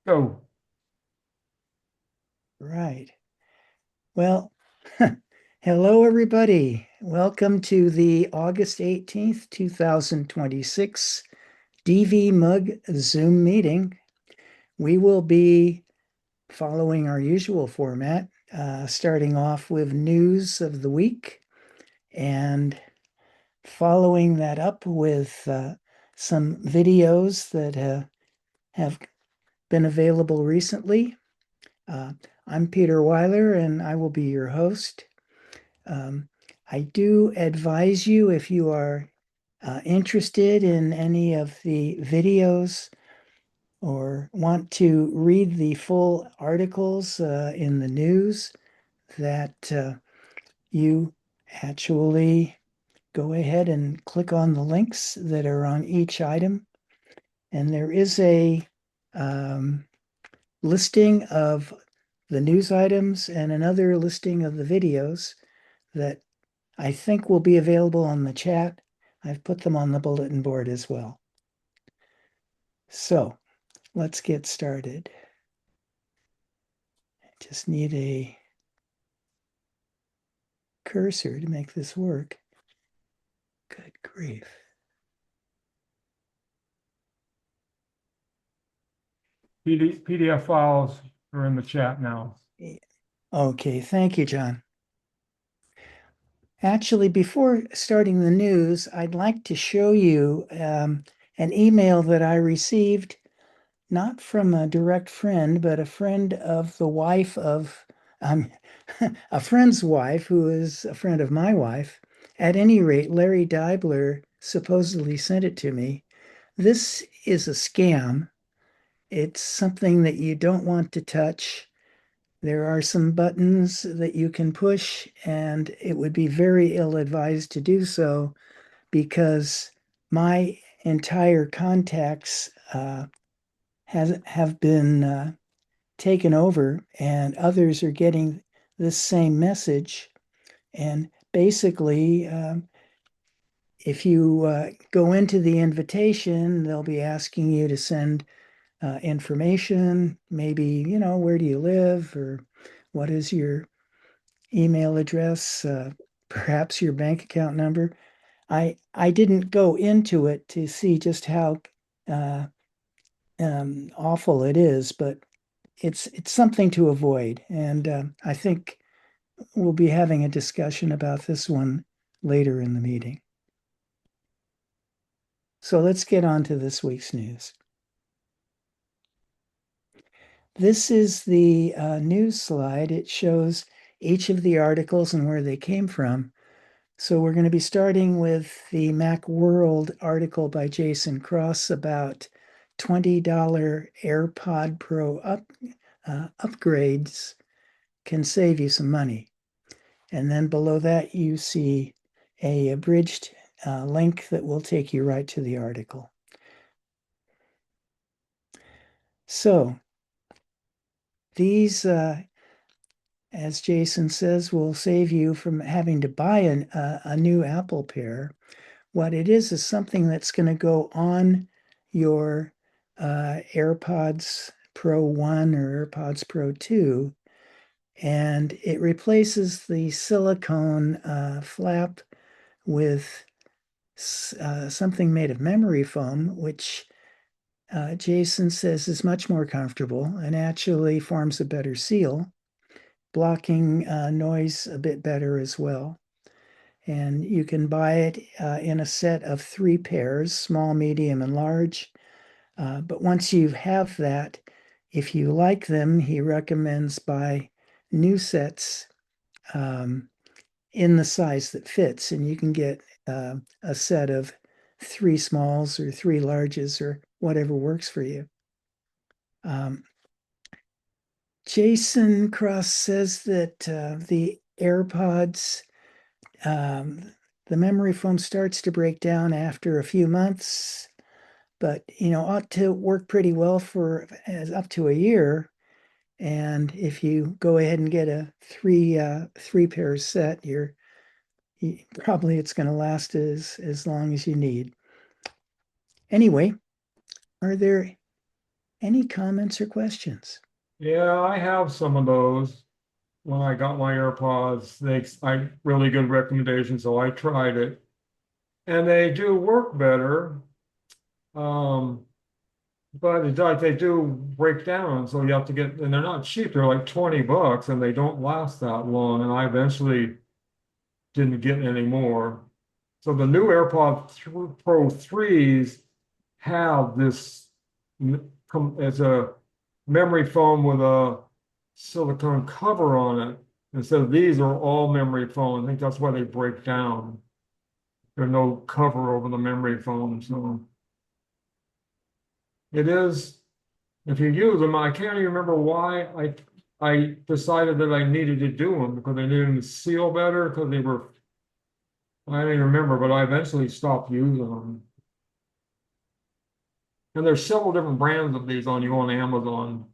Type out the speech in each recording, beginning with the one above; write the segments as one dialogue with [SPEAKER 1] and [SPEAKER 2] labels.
[SPEAKER 1] Go.
[SPEAKER 2] Right. Well, hello, everybody. Welcome to the August 18th, 2026 DVMUG Zoom meeting. We will be following our usual format, starting off with news of the week and following that up with some videos that have been available recently. Uh, I'm Peter Weiler, and I will be your host. Um, I do advise you if you are interested in any of the videos or want to read the full articles in the news that you actually go ahead and click on the links that are on each item. And there is a um, listing of the news items and another listing of the videos that I think will be available on the chat. I've put them on the bulletin board as well. So let's get started. I just need a cursor to make this work. Good grief.
[SPEAKER 1] PDF files are in the chat now.
[SPEAKER 2] Okay, thank you, John. Actually, before starting the news, I'd like to show you an email that I received, not from a direct friend, but a friend of the wife of um, a friend's wife, who is a friend of my wife. At any rate, Larry Deibler supposedly sent it to me. This is a scam. It's something that you don't want to touch. There are some buttons that you can push, and it would be very ill-advised to do so because my entire contacts have been taken over, and others are getting this same message. And basically, if you go into the invitation, they'll be asking you to send information, maybe, where do you live, or what is your email address, perhaps your bank account number. I didn't go into it to see just how uh, awful it is, but it's something to avoid. And I think we'll be having a discussion about this one later in the meeting. So let's get on to this week's news. This is the news slide. It shows each of the articles and where they came from. So we're going to be starting with the Macworld article by Jason Cross about $20 AirPod Pro upgrades can save you some money. And then below that, you see a abridged link that will take you right to the article. So these, as Jason says, will save you from having to buy a new Apple pair. What it is something that's going to go on your AirPods Pro 1 or AirPods Pro 2, and it replaces the silicone flap with something made of memory foam, which Jason says is much more comfortable and actually forms a better seal, blocking noise a bit better as well. And you can buy it in a set of 3 pairs, small, medium, and large. But once you have that, if you like them, he recommends buy new sets um, in the size that fits, and you can get a set of 3 smalls or 3 larges or whatever works for you. Um, Jason Cross says that the AirPods, um, the memory foam starts to break down after a few months, but ought to work pretty well for as up to a year. And if you go ahead and get a three pairs set, probably it's going to last as long as you need. Anyway, are there Any comments or questions?
[SPEAKER 1] Yeah, I have some of those. When I got my AirPods, I really good recommendation, so I tried it. And they do work better. Um, but they do break down, so you have to get, and they're not cheap, they're like $20 and they don't last that long. And I eventually didn't get any more. So the new Pro 3s have this as a memory foam with a silicone cover on it. And so these are all memory foam. I think that's why they break down. There's no cover over the memory foam. So it is, if you use them, I can't even remember why I decided that I needed to do them because they needed them to seal better because they were, I don't even remember, but I eventually stopped using them. And there's several different brands of these on Amazon.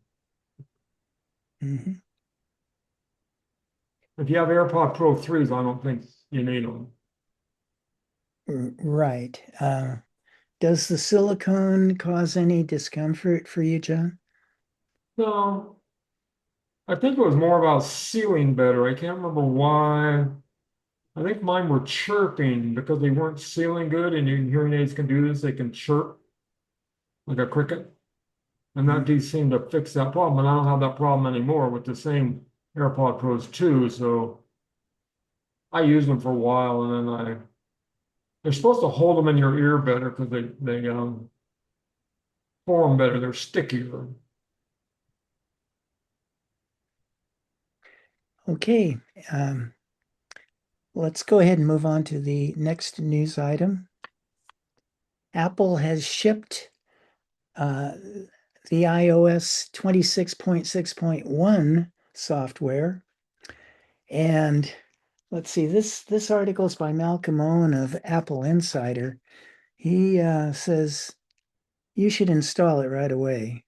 [SPEAKER 2] Mhm.
[SPEAKER 1] If you have AirPod Pro 3s, I don't think you need them.
[SPEAKER 2] Right. Does the silicone cause any discomfort for you, John?
[SPEAKER 1] No, I think it was more about sealing better. I can't remember why. I think mine were chirping because they weren't sealing good, and hearing aids can do this. They can chirp like a cricket, and that
[SPEAKER 2] Mhm.
[SPEAKER 1] did seem to fix that problem. And I don't have that problem anymore with the same AirPod Pros 2. So I used them for a while, and then they're supposed to hold them in your ear better because they form better. They're stickier.
[SPEAKER 2] Okay. Let's go ahead and move on to the next news item. Apple has shipped uh, the iOS 26.6.1 software. And let's see, this article is by Malcolm Owen of Apple Insider. He says you should install it right away.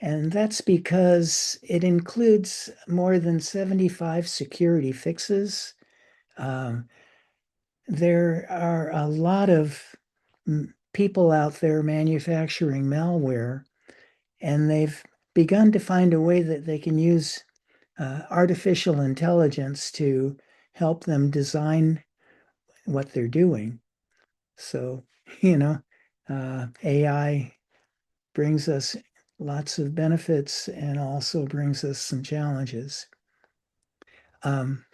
[SPEAKER 2] And that's because it includes more than 75 security fixes. Um, there are a lot of people out there manufacturing malware, and they've begun to find a way that they can use artificial intelligence to help them design what they're doing. So, you know, AI brings us lots of benefits and also brings us some challenges. Um,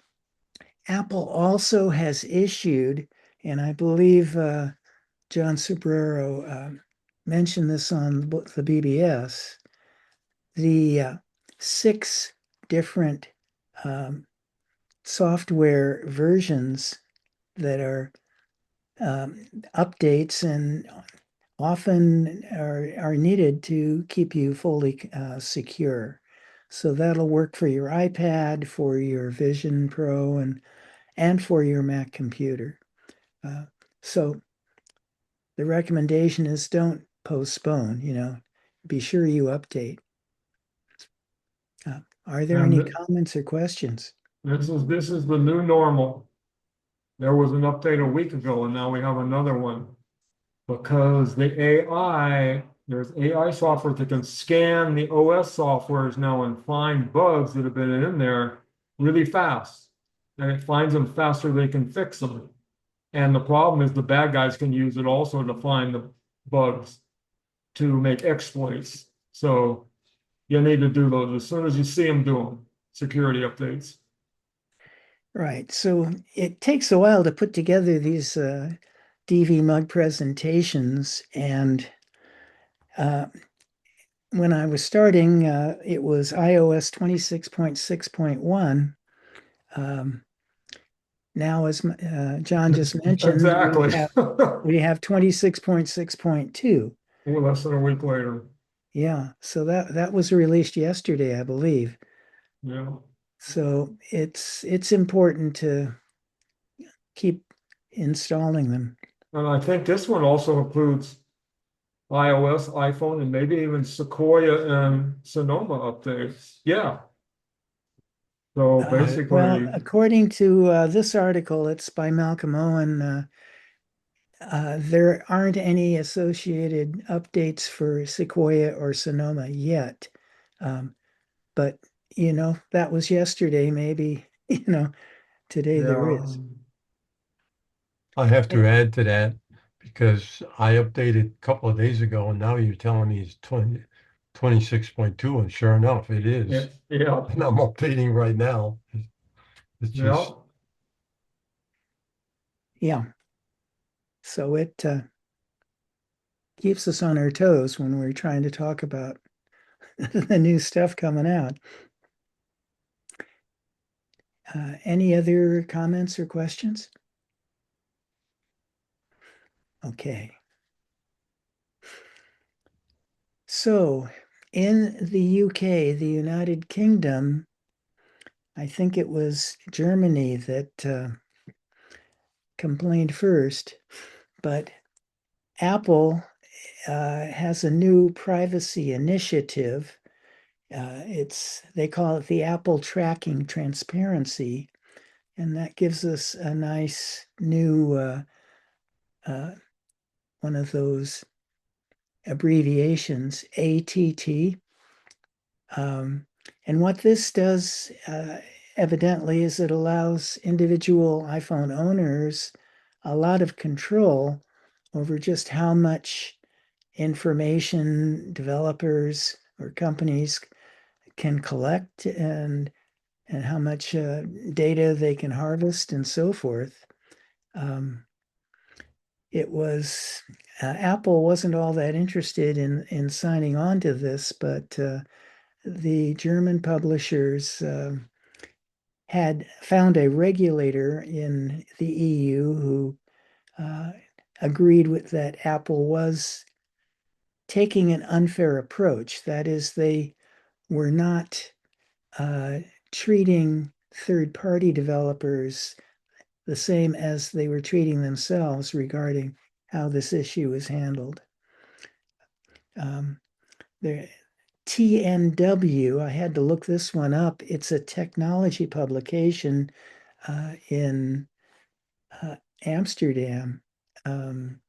[SPEAKER 2] Apple also has issued, and I believe John Sobrero mentioned this on the BBS, the six different um, software versions that are um, updates and often are needed to keep you fully secure. So that'll work for your iPad, for your Vision Pro, and for your Mac computer. Uh, so the recommendation is don't postpone, be sure you update. Are there
[SPEAKER 1] And
[SPEAKER 2] any comments or questions?
[SPEAKER 1] this is the new normal. There was an update a week ago, and now we have another one because there's AI software that can scan the OS softwares now and find bugs that have been in there really fast. And it finds them faster than they can fix them. And the problem is the bad guys can use it also to find the bugs to make exploits. So you need to do those as soon as you see them do them, security updates.
[SPEAKER 2] Right. So it takes a while to put together these DVMUG presentations. And uh, when I was starting, it was iOS 26.6.1. Um, Now, as John just mentioned,
[SPEAKER 1] Exactly.
[SPEAKER 2] we have 26.6.2.
[SPEAKER 1] Less than a week later.
[SPEAKER 2] Yeah, so that was released yesterday, I believe.
[SPEAKER 1] Yeah.
[SPEAKER 2] So it's important to keep installing them.
[SPEAKER 1] And I think this one also includes iOS, iPhone, and maybe even Sequoia and Sonoma updates. Yeah. So
[SPEAKER 2] Well,
[SPEAKER 1] basically,
[SPEAKER 2] according to this article, it's by Malcolm Owen. There aren't any associated updates for Sequoia or Sonoma yet. Um, but, that was yesterday. Maybe, today there
[SPEAKER 1] Yeah.
[SPEAKER 2] is.
[SPEAKER 3] I have
[SPEAKER 2] Eh,
[SPEAKER 3] to add to that because I updated a couple of days ago and now you're telling me it's 26.2, and sure enough, it
[SPEAKER 1] Yeah.
[SPEAKER 3] is.
[SPEAKER 1] Yeah.
[SPEAKER 3] And I'm updating right now. It's
[SPEAKER 1] Yeah.
[SPEAKER 3] just,
[SPEAKER 2] Yeah. So it keeps us on our toes when we're trying to talk about the new stuff coming out. Any other comments or questions? Okay. So in the UK, the United Kingdom, I think it was Germany that complained first, but Apple has a new privacy initiative. They call it the Apple Tracking Transparency, and that gives us a nice new uh, one of those abbreviations, ATT. Um, and what this does, evidently, is it allows individual iPhone owners a lot of control over just how much information developers or companies can collect and how much data they can harvest and so forth. Um, it was Apple wasn't all that interested in signing on to this, but the German publishers had found a regulator in the EU who uh, agreed with that Apple was taking an unfair approach. That is, they were not uh, treating third-party developers the same as they were treating themselves regarding how this issue is handled. Um, the TNW, I had to look this one up. It's a technology publication in uh, Amsterdam. Um,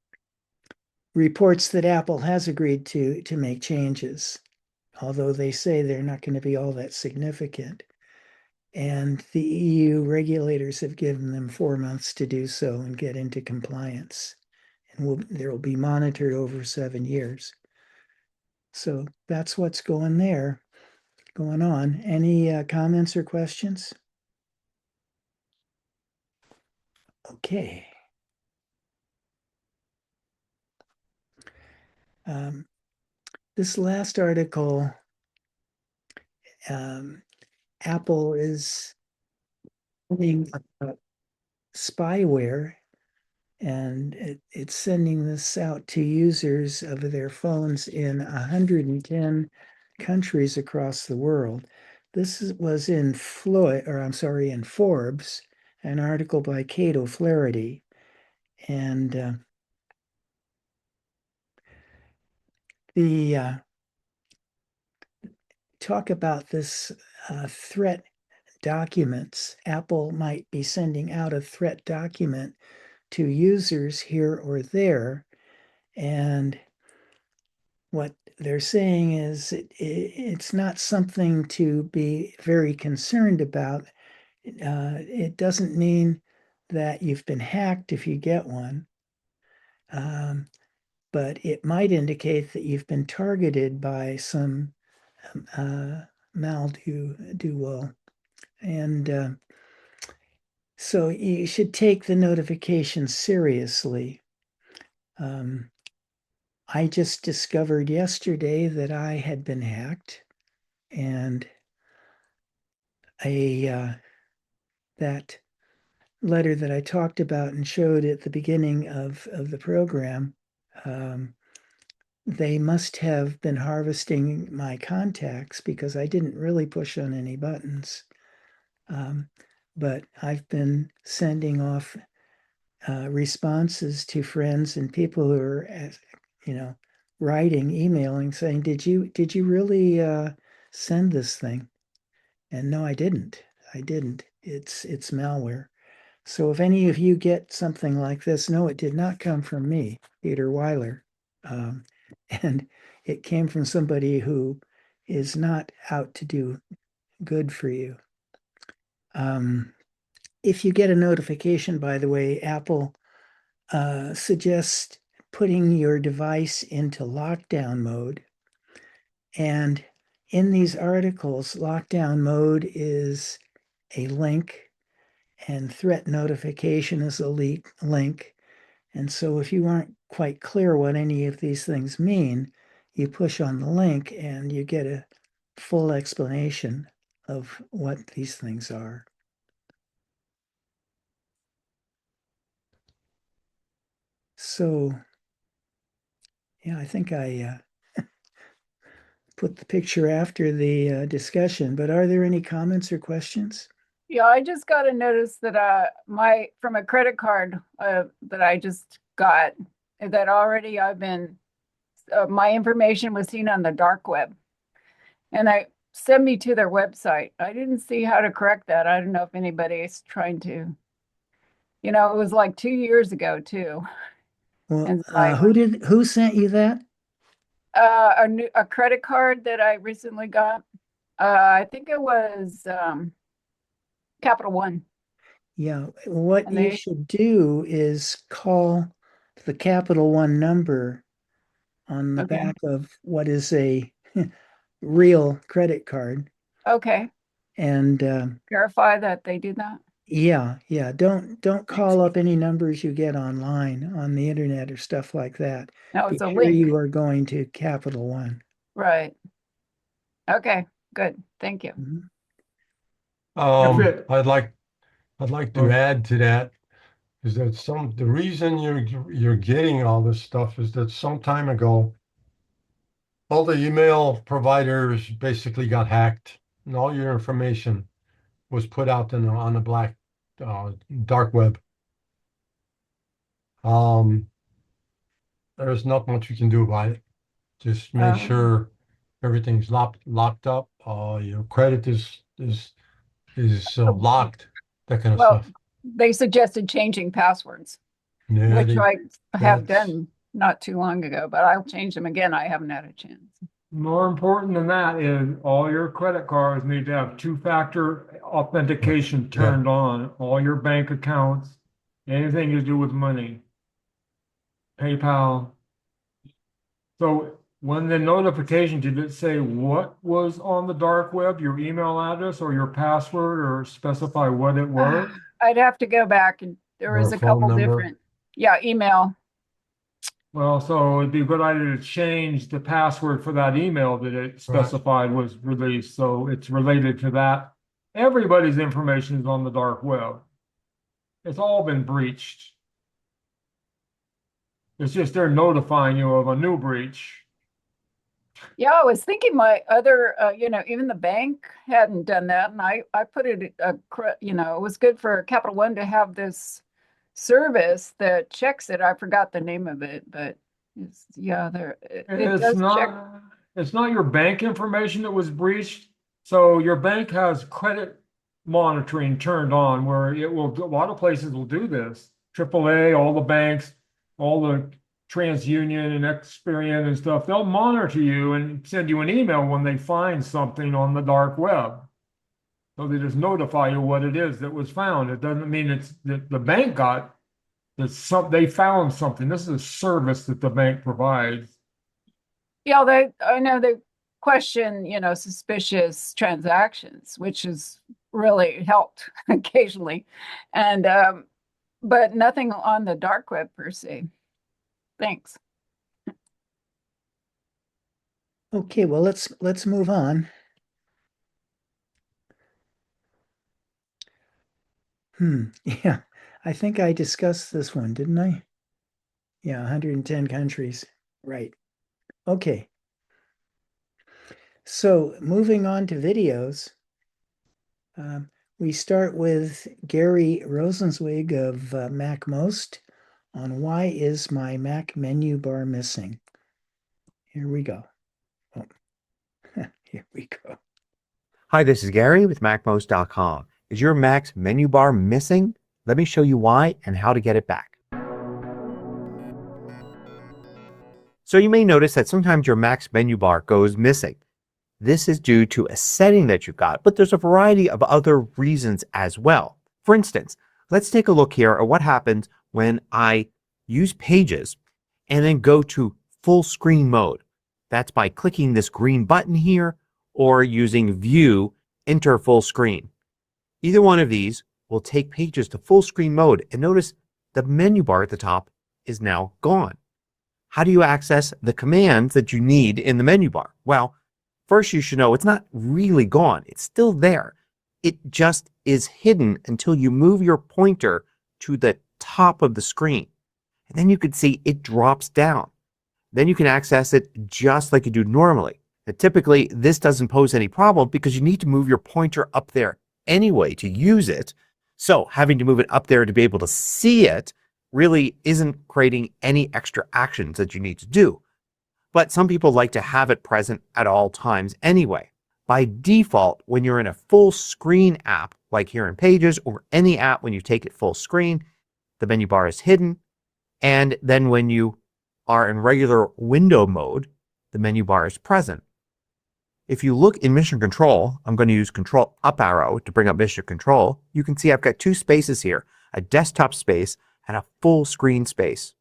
[SPEAKER 2] reports that Apple has agreed to make changes, although they say they're not going to be all that significant. And the EU regulators have given them 4 months to do so and get into compliance. And there will be monitored over 7 years. So that's what's going on. Any comments or questions? Okay. Um, this last article, um, Apple is sending spyware, and it's sending this out to users of their phones in 110 countries across the world. Was in in Forbes, an article by Kate O'Flaherty, and the talk about this threat documents. Apple might be sending out a threat document to users here or there. And what they're saying is it's not something to be very concerned about. It doesn't mean that you've been hacked if you get one, um, but it might indicate that you've been targeted by some uh, maldual. And so you should take the notification seriously. Um, I just discovered yesterday that I had been hacked, and a that letter that I talked about and showed at the beginning of the program, um, they must have been harvesting my contacts because I didn't really push on any buttons. Um, but I've been sending off responses to friends and people who are, you know, writing, emailing, saying, "Did you really send this thing?" And no, I didn't. I didn't. It's malware. So if any of you get something like this, no, it did not come from me, Peter Weiler. Um, and it came from somebody who is not out to do good for you. If you get a notification, by the way, Apple suggests putting your device into lockdown mode. And in these articles, lockdown mode is a link and threat notification is a link. And so if you aren't quite clear what any of these things mean, you push on the link and you get a full explanation of what these things are. So, yeah, I think I put the picture after the discussion, but are there any comments or questions?
[SPEAKER 4] Yeah, I just got a notice that my from a credit card that I just got that already I've been my information was seen on the dark web, and I sent me to their website. I didn't see how to correct that. I don't know if anybody's trying to. It was like 2 years ago too,
[SPEAKER 2] Well,
[SPEAKER 4] and my
[SPEAKER 2] who sent you that?
[SPEAKER 4] a credit card that I recently got. I think it was Capital One,
[SPEAKER 2] Yeah, what
[SPEAKER 4] and
[SPEAKER 2] you
[SPEAKER 4] they
[SPEAKER 2] should do is call the Capital One number on the
[SPEAKER 4] okay,
[SPEAKER 2] back of what is a real credit card.
[SPEAKER 4] okay,
[SPEAKER 2] And
[SPEAKER 4] verify that they did that.
[SPEAKER 2] yeah, don't
[SPEAKER 4] Thanks.
[SPEAKER 2] call up any numbers you get online on the internet or stuff like that.
[SPEAKER 4] No,
[SPEAKER 2] Be
[SPEAKER 4] it's a
[SPEAKER 2] sure
[SPEAKER 4] link.
[SPEAKER 2] you are going to Capital One.
[SPEAKER 4] Right. Okay, good. Thank you.
[SPEAKER 2] Mhm.
[SPEAKER 1] If it,
[SPEAKER 3] I'd like to
[SPEAKER 1] oh,
[SPEAKER 3] add to that is that the reason you're getting all this stuff is that some time ago, all the email providers basically got hacked and all your information was put out on the black dark web. Um, there's not much you can do about it. Just make
[SPEAKER 4] Um,
[SPEAKER 3] sure everything's locked up. Your credit is locked. That kind of
[SPEAKER 4] well,
[SPEAKER 3] stuff.
[SPEAKER 4] they suggested changing passwords,
[SPEAKER 3] Yeah,
[SPEAKER 4] which I have
[SPEAKER 3] that's
[SPEAKER 4] done not too long ago, but I'll change them again. I haven't had a chance.
[SPEAKER 1] more important than that is all your credit cards need to have two-factor
[SPEAKER 3] right.
[SPEAKER 1] authentication
[SPEAKER 3] Yeah,
[SPEAKER 1] turned on. All your bank accounts, anything to do with money, PayPal. So when the notification, did it say what was on the dark web, your email address or your password, or specify what it was?
[SPEAKER 4] I'd have to go back, and there
[SPEAKER 3] or
[SPEAKER 4] was
[SPEAKER 3] a
[SPEAKER 4] a
[SPEAKER 3] phone
[SPEAKER 4] couple
[SPEAKER 3] number.
[SPEAKER 4] different, yeah, email.
[SPEAKER 1] Well, so it'd be a good idea to change the password for that email that it
[SPEAKER 3] Right.
[SPEAKER 1] specified was released, so it's related to that. Everybody's information is on the dark web. It's all been breached. It's just they're notifying you of a new breach.
[SPEAKER 4] Yeah, I was thinking my other, even the bank hadn't done that, and I put it, it was good for Capital One to have this service that checks it. I forgot the name of it, but yeah, it
[SPEAKER 1] It's
[SPEAKER 4] does check.
[SPEAKER 1] not it's not your bank information that was breached. So your bank has credit monitoring turned on where it will a lot of places will do this. AAA, all the banks, all the TransUnion and Experian and stuff, they'll monitor you and send you an email when they find something on the dark web. So they just notify you what it is that was found. It doesn't mean it's that the bank got that they found something. This is a service that the bank provides.
[SPEAKER 4] Yeah, I know they question, suspicious transactions, which has really helped occasionally, and but nothing on the dark web per se. Thanks.
[SPEAKER 2] Okay, well let's move on. Yeah, I think I discussed this one, didn't I? Yeah, 110 countries. Right. Okay. So moving on to videos, we start with Gary Rosenzweig of MacMost on why is my Mac menu bar missing? Here we go. Oh, here we go.
[SPEAKER 5] Hi, this is Gary with MacMost.com. Is your Mac's menu bar missing? Let me show you why and how to get it back. So you may notice that sometimes your Mac's menu bar goes missing. This is due to a setting that you've got, but there's a variety of other reasons as well. For instance, let's take a look here at what happens when I use Pages and then go to full screen mode. That's by clicking this green button here or using View, Enter Full Screen. Either one of these will take Pages to full screen mode, and notice the menu bar at the top is now gone. How do you access the commands that you need in the menu bar? Well, first you should know it's not really gone. It's still there. It just is hidden until you move your pointer to the top of the screen. And then you can see it drops down. Then you can access it just like you do normally. Now, typically this doesn't pose any problem because you need to move your pointer up there anyway to use it. So having to move it up there to be able to see it really isn't creating any extra actions that you need to do. But some people like to have it present at all times anyway. By default, when you're in a full screen app, like here in Pages or any app, when you take it full screen, the menu bar is hidden. And then when you are in regular window mode, the menu bar is present. If you look in Mission Control, I'm going to use Control up arrow to bring up Mission Control. You can see I've got two spaces here, a desktop space and a full screen space.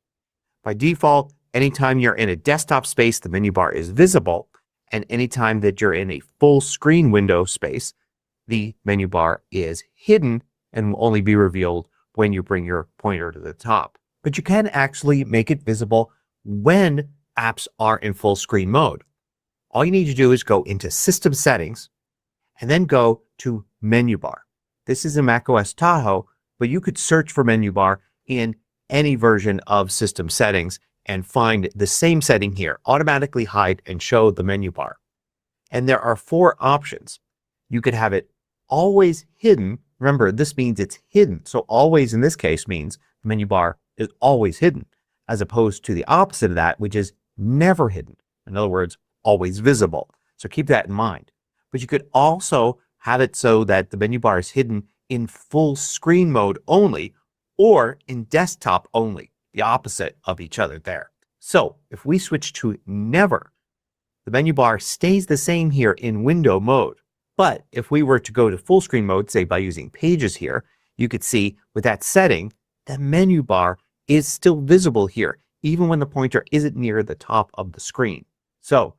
[SPEAKER 5] By default, anytime you're in a desktop space, the menu bar is visible. And anytime that you're in a full screen window space, the menu bar is hidden and will only be revealed when you bring your pointer to the top. But you can actually make it visible when apps are in full screen mode. All you need to do is go into System Settings and then go to Menu Bar. This is in macOS Tahoe, but you could search for Menu Bar in any version of System Settings and find the same setting here, automatically hide and show the menu bar. And there are four options. You could have it always hidden. Remember, this means it's hidden. So always in this case means the menu bar is always hidden, as opposed to the opposite of that, which is never hidden. In other words, always visible. So keep that in mind. But you could also have it so that the menu bar is hidden in full screen mode only or in desktop only. The opposite of each other there. So if we switch to never, the menu bar stays the same here in window mode. But if we were to go to full screen mode, say by using Pages here, you could see with that setting, the menu bar is still visible here, even when the pointer isn't near the top of the screen. So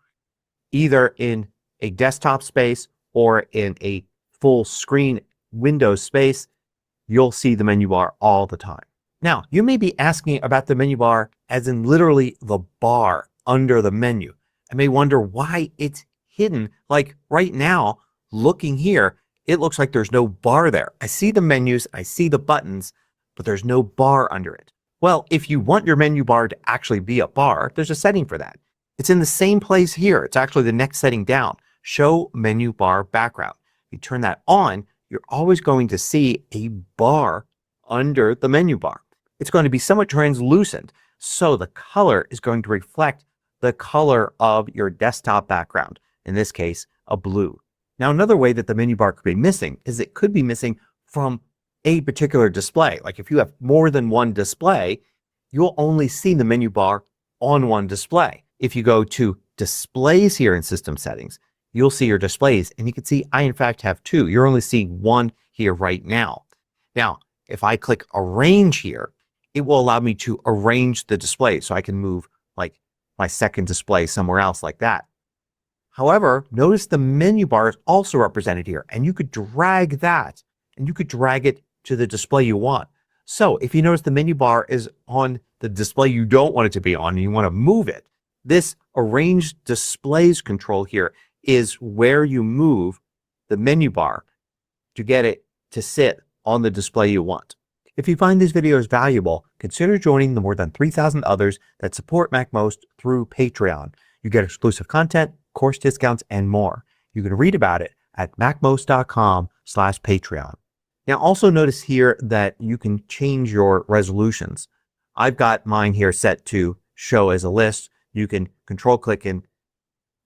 [SPEAKER 5] either in a desktop space or in a full screen window space, you'll see the menu bar all the time. Now, you may be asking about the menu bar as in literally the bar under the menu. I may wonder why it's hidden. Like right now, looking here, it looks like there's no bar there. I see the menus, I see the buttons, but there's no bar under it. Well, if you want your menu bar to actually be a bar, there's a setting for that. It's in the same place here. It's actually the next setting down. Show menu bar background. If you turn that on, you're always going to see a bar under the menu bar. It's going to be somewhat translucent, so the color is going to reflect the color of your desktop background, in this case, a blue. Now, another way that the menu bar could be missing is it could be missing from a particular display. Like if you have more than one display, you'll only see the menu bar on one display. If you go to Displays here in System Settings, you'll see your displays, and you can see I in fact have two. You're only seeing one here right now. Now, if I click Arrange here, it will allow me to arrange the display so I can move like my second display somewhere else like that. However, notice the menu bar is also represented here, and you could drag that and you could drag it to the display you want. So if you notice the menu bar is on the display you don't want it to be on and you want to move it, this Arrange Displays control here is where you move the menu bar to get it to sit on the display you want. If you find these videos valuable, consider joining the more than 3,000 others that support MacMost through Patreon. You get exclusive content, course discounts, and more. You can read about it at macmost.com/Patreon. Now also notice here that you can change your resolutions. I've got mine here set to show as a list. You can control click and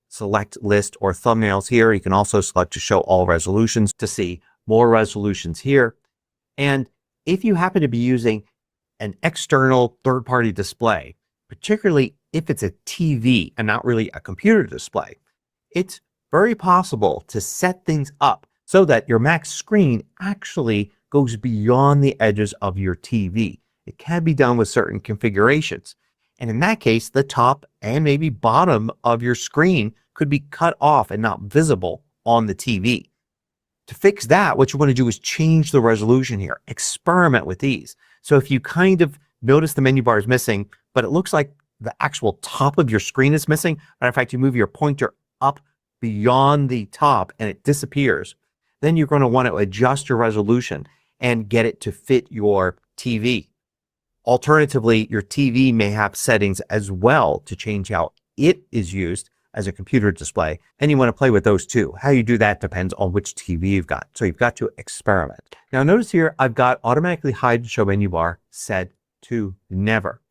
[SPEAKER 5] select list or thumbnails here. You can also select to show all resolutions to see more resolutions here. And If you happen to be using an external third-party display, particularly if it's a TV and not really a computer display, it's very possible to set things up so that your Mac screen actually goes beyond the edges of your TV. It can be done with certain configurations. And in that case, the top and maybe bottom of your screen could be cut off and not visible on the TV. To fix that, what you want to do is change the resolution here. Experiment with these. So if you kind of notice the menu bar is missing, but it looks like the actual top of your screen is missing. Matter of fact, you move your pointer up beyond the top and it disappears. Then you're going to want to adjust your resolution and get it to fit your TV. Alternatively, your TV may have settings as well to change how it is used as a computer display, and you want to play with those too. How you do that depends on which TV you've got. So you've got to experiment. Now notice here I've got automatically hide and show menu bar set to never.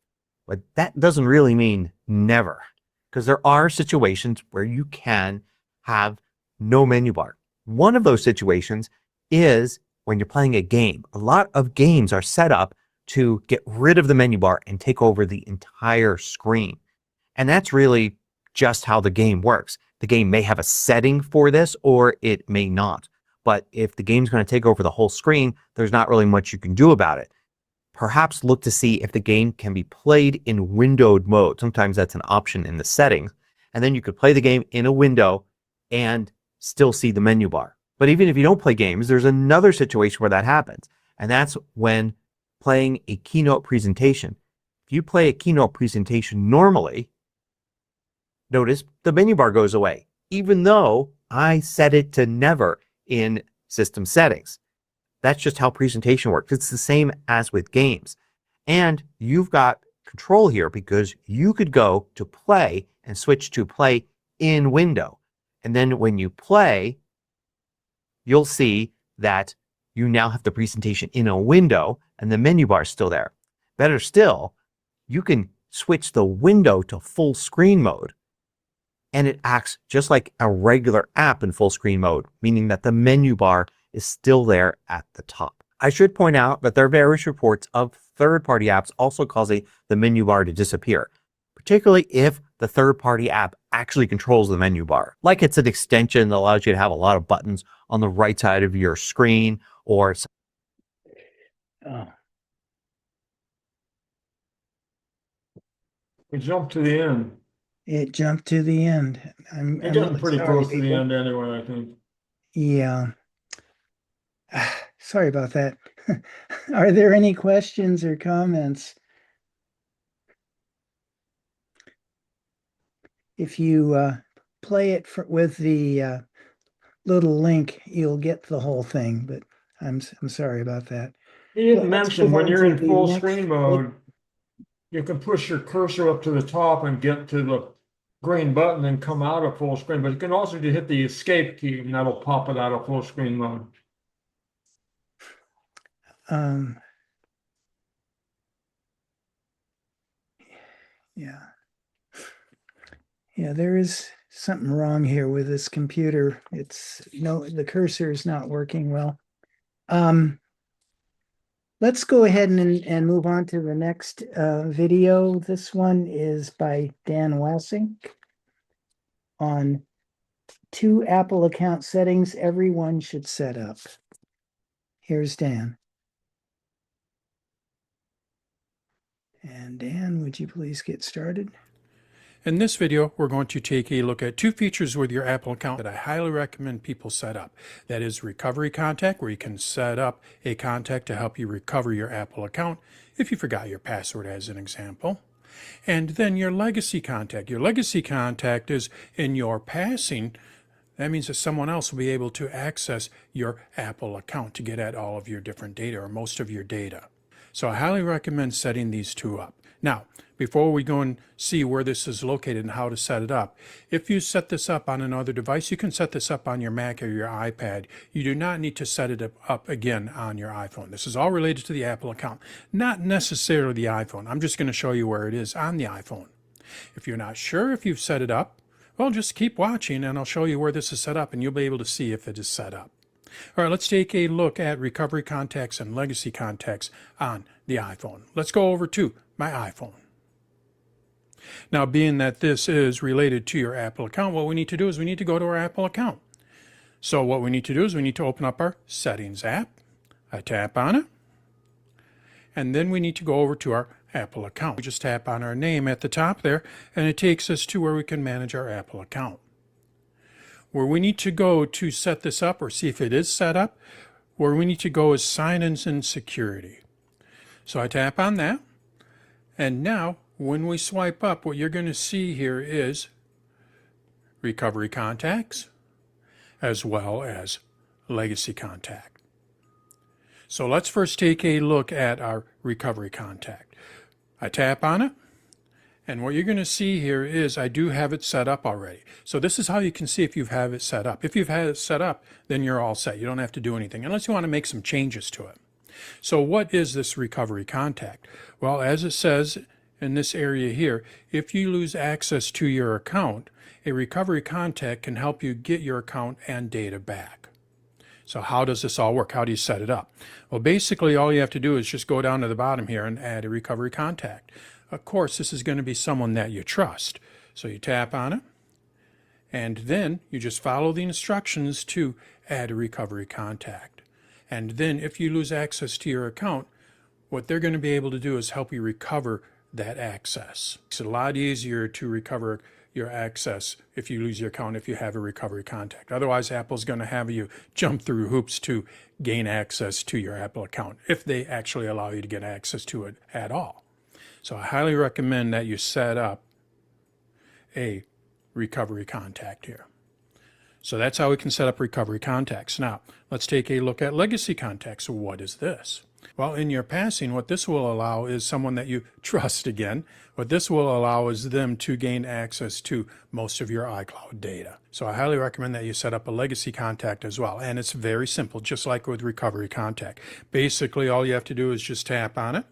[SPEAKER 5] But that doesn't really mean never, because there are situations where you can have no menu bar. One of those situations is when you're playing a game. A lot of games are set up to get rid of the menu bar and take over the entire screen. And that's really just how the game works. The game may have a setting for this or it may not. But if the game's going to take over the whole screen, there's not really much you can do about it. Perhaps look to see if the game can be played in windowed mode. Sometimes that's an option in the settings. And then you could play the game in a window and still see the menu bar. But even if you don't play games, there's another situation where that happens. And that's when playing a keynote presentation. If you play a keynote presentation normally, notice the menu bar goes away, even though I set it to never in system settings. That's just how presentation works. It's the same as with games. And you've got control here because you could go to play and switch to play in window. And then when you play, you'll see that you now have the presentation in a window and the menu bar is still there. Better still, you can switch the window to full screen mode and it acts just like a regular app in full screen mode, meaning that the menu bar is still there at the top. I should point out that there are various reports of third-party apps also causing the menu bar to disappear, particularly if the third-party app actually controls the menu bar. Like it's an extension that allows you to have a lot of buttons on the right side of your screen or
[SPEAKER 1] We jumped to the end.
[SPEAKER 2] It jumped to the end. I'm
[SPEAKER 1] We're getting
[SPEAKER 2] really
[SPEAKER 1] pretty
[SPEAKER 2] sorry,
[SPEAKER 1] close to the
[SPEAKER 2] people.
[SPEAKER 1] end anyway, I think.
[SPEAKER 2] Yeah. Sorry about that. Are there any questions or comments? If you play it with the little link, you'll get the whole thing, but I'm sorry about that.
[SPEAKER 1] He didn't
[SPEAKER 2] Let's
[SPEAKER 1] mention
[SPEAKER 2] go
[SPEAKER 1] when
[SPEAKER 2] on
[SPEAKER 1] you're
[SPEAKER 2] to
[SPEAKER 1] in
[SPEAKER 2] the
[SPEAKER 1] full
[SPEAKER 2] next
[SPEAKER 1] screen mode, you can push your cursor up to the top and get to the green button and come out of full screen. But you can also just hit the escape key and that'll pop it out of full screen mode.
[SPEAKER 2] Yeah. Yeah, there is something wrong here with this computer. The cursor is not working well. Let's go ahead and move on to the next video. This one is by Dan Wassink on 2 Apple account settings everyone should set up. Here's Dan. And Dan, would you please get started?
[SPEAKER 6] In this video, we're going to take a look at 2 features with your Apple account that I highly recommend people set up. That is Recovery Contact, where you can set up a contact to help you recover your Apple account if you forgot your password, as an example. And then your Legacy Contact. Your Legacy Contact is in your passing. That means that someone else will be able to access your Apple account to get at all of your different data or most of your data. So I highly recommend setting these 2 up. Now, before we go and see where this is located and how to set it up, if you set this up on another device, you can set this up on your Mac or your iPad. You do not need to set it up again on your iPhone. This is all related to the Apple account, not necessarily the iPhone. I'm just going to show you where it is on the iPhone. If you're not sure if you've set it up, well, just keep watching and I'll show you where this is set up and you'll be able to see if it is set up. All right, let's take a look at recovery contacts and legacy contacts on the iPhone. Let's go over to my iPhone. Now, being that this is related to your Apple account, what we need to do is we need to go to our Apple account. So what we need to do is we need to open up our Settings app. I tap on it, and then we need to go over to our Apple account. We just tap on our name at the top there, and it takes us to where we can manage our Apple account. Where we need to go to set this up or see if it is set up, where we need to go is Sign-ins and Security. So I tap on that, and now when we swipe up, what you're going to see here is Recovery Contacts as well as Legacy Contact. So let's first take a look at our Recovery Contact. I tap on it, and what you're going to see here is I do have it set up already. So this is how you can see if you have it set up. If you've had it set up, then you're all set. You don't have to do anything unless you want to make some changes to it. So what is this recovery contact? Well, as it says in this area here, if you lose access to your account, a recovery contact can help you get your account and data back. So how does this all work? How do you set it up? Well, basically all you have to do is just go down to the bottom here and add a recovery contact. Of course, this is going to be someone that you trust. So you tap on it, and then you just follow the instructions to add a recovery contact. And then if you lose access to your account, what they're going to be able to do is help you recover that access. It's a lot easier to recover your access if you lose your account if you have a recovery contact. Otherwise, Apple's going to have you jump through hoops to gain access to your Apple account if they actually allow you to get access to it at all. So I highly recommend that you set up a recovery contact here. So that's how we can set up recovery contacts. Now, let's take a look at legacy contacts. So what is this? Well, in your passing, what this will allow is someone that you trust again. What this will allow is them to gain access to most of your iCloud data. So I highly recommend that you set up a legacy contact as well. And it's very simple, just like with recovery contact. Basically, all you have to do is just tap on it.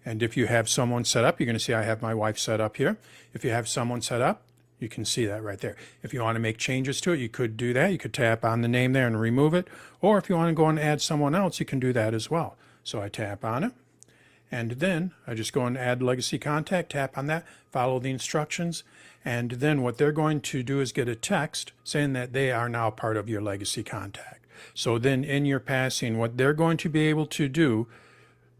[SPEAKER 6] And if you have someone set up, you're going to see I have my wife set up here. If you have someone set up, you can see that right there. If you want to make changes to it, you could do that. You could tap on the name there and remove it. Or if you want to go and add someone else, you can do that as well. So I tap on it, and then I just go and add legacy contact, tap on that, follow the instructions, and then what they're going to do is get a text saying that they are now part of your legacy contact. So then in your passing, what they're going to be able to do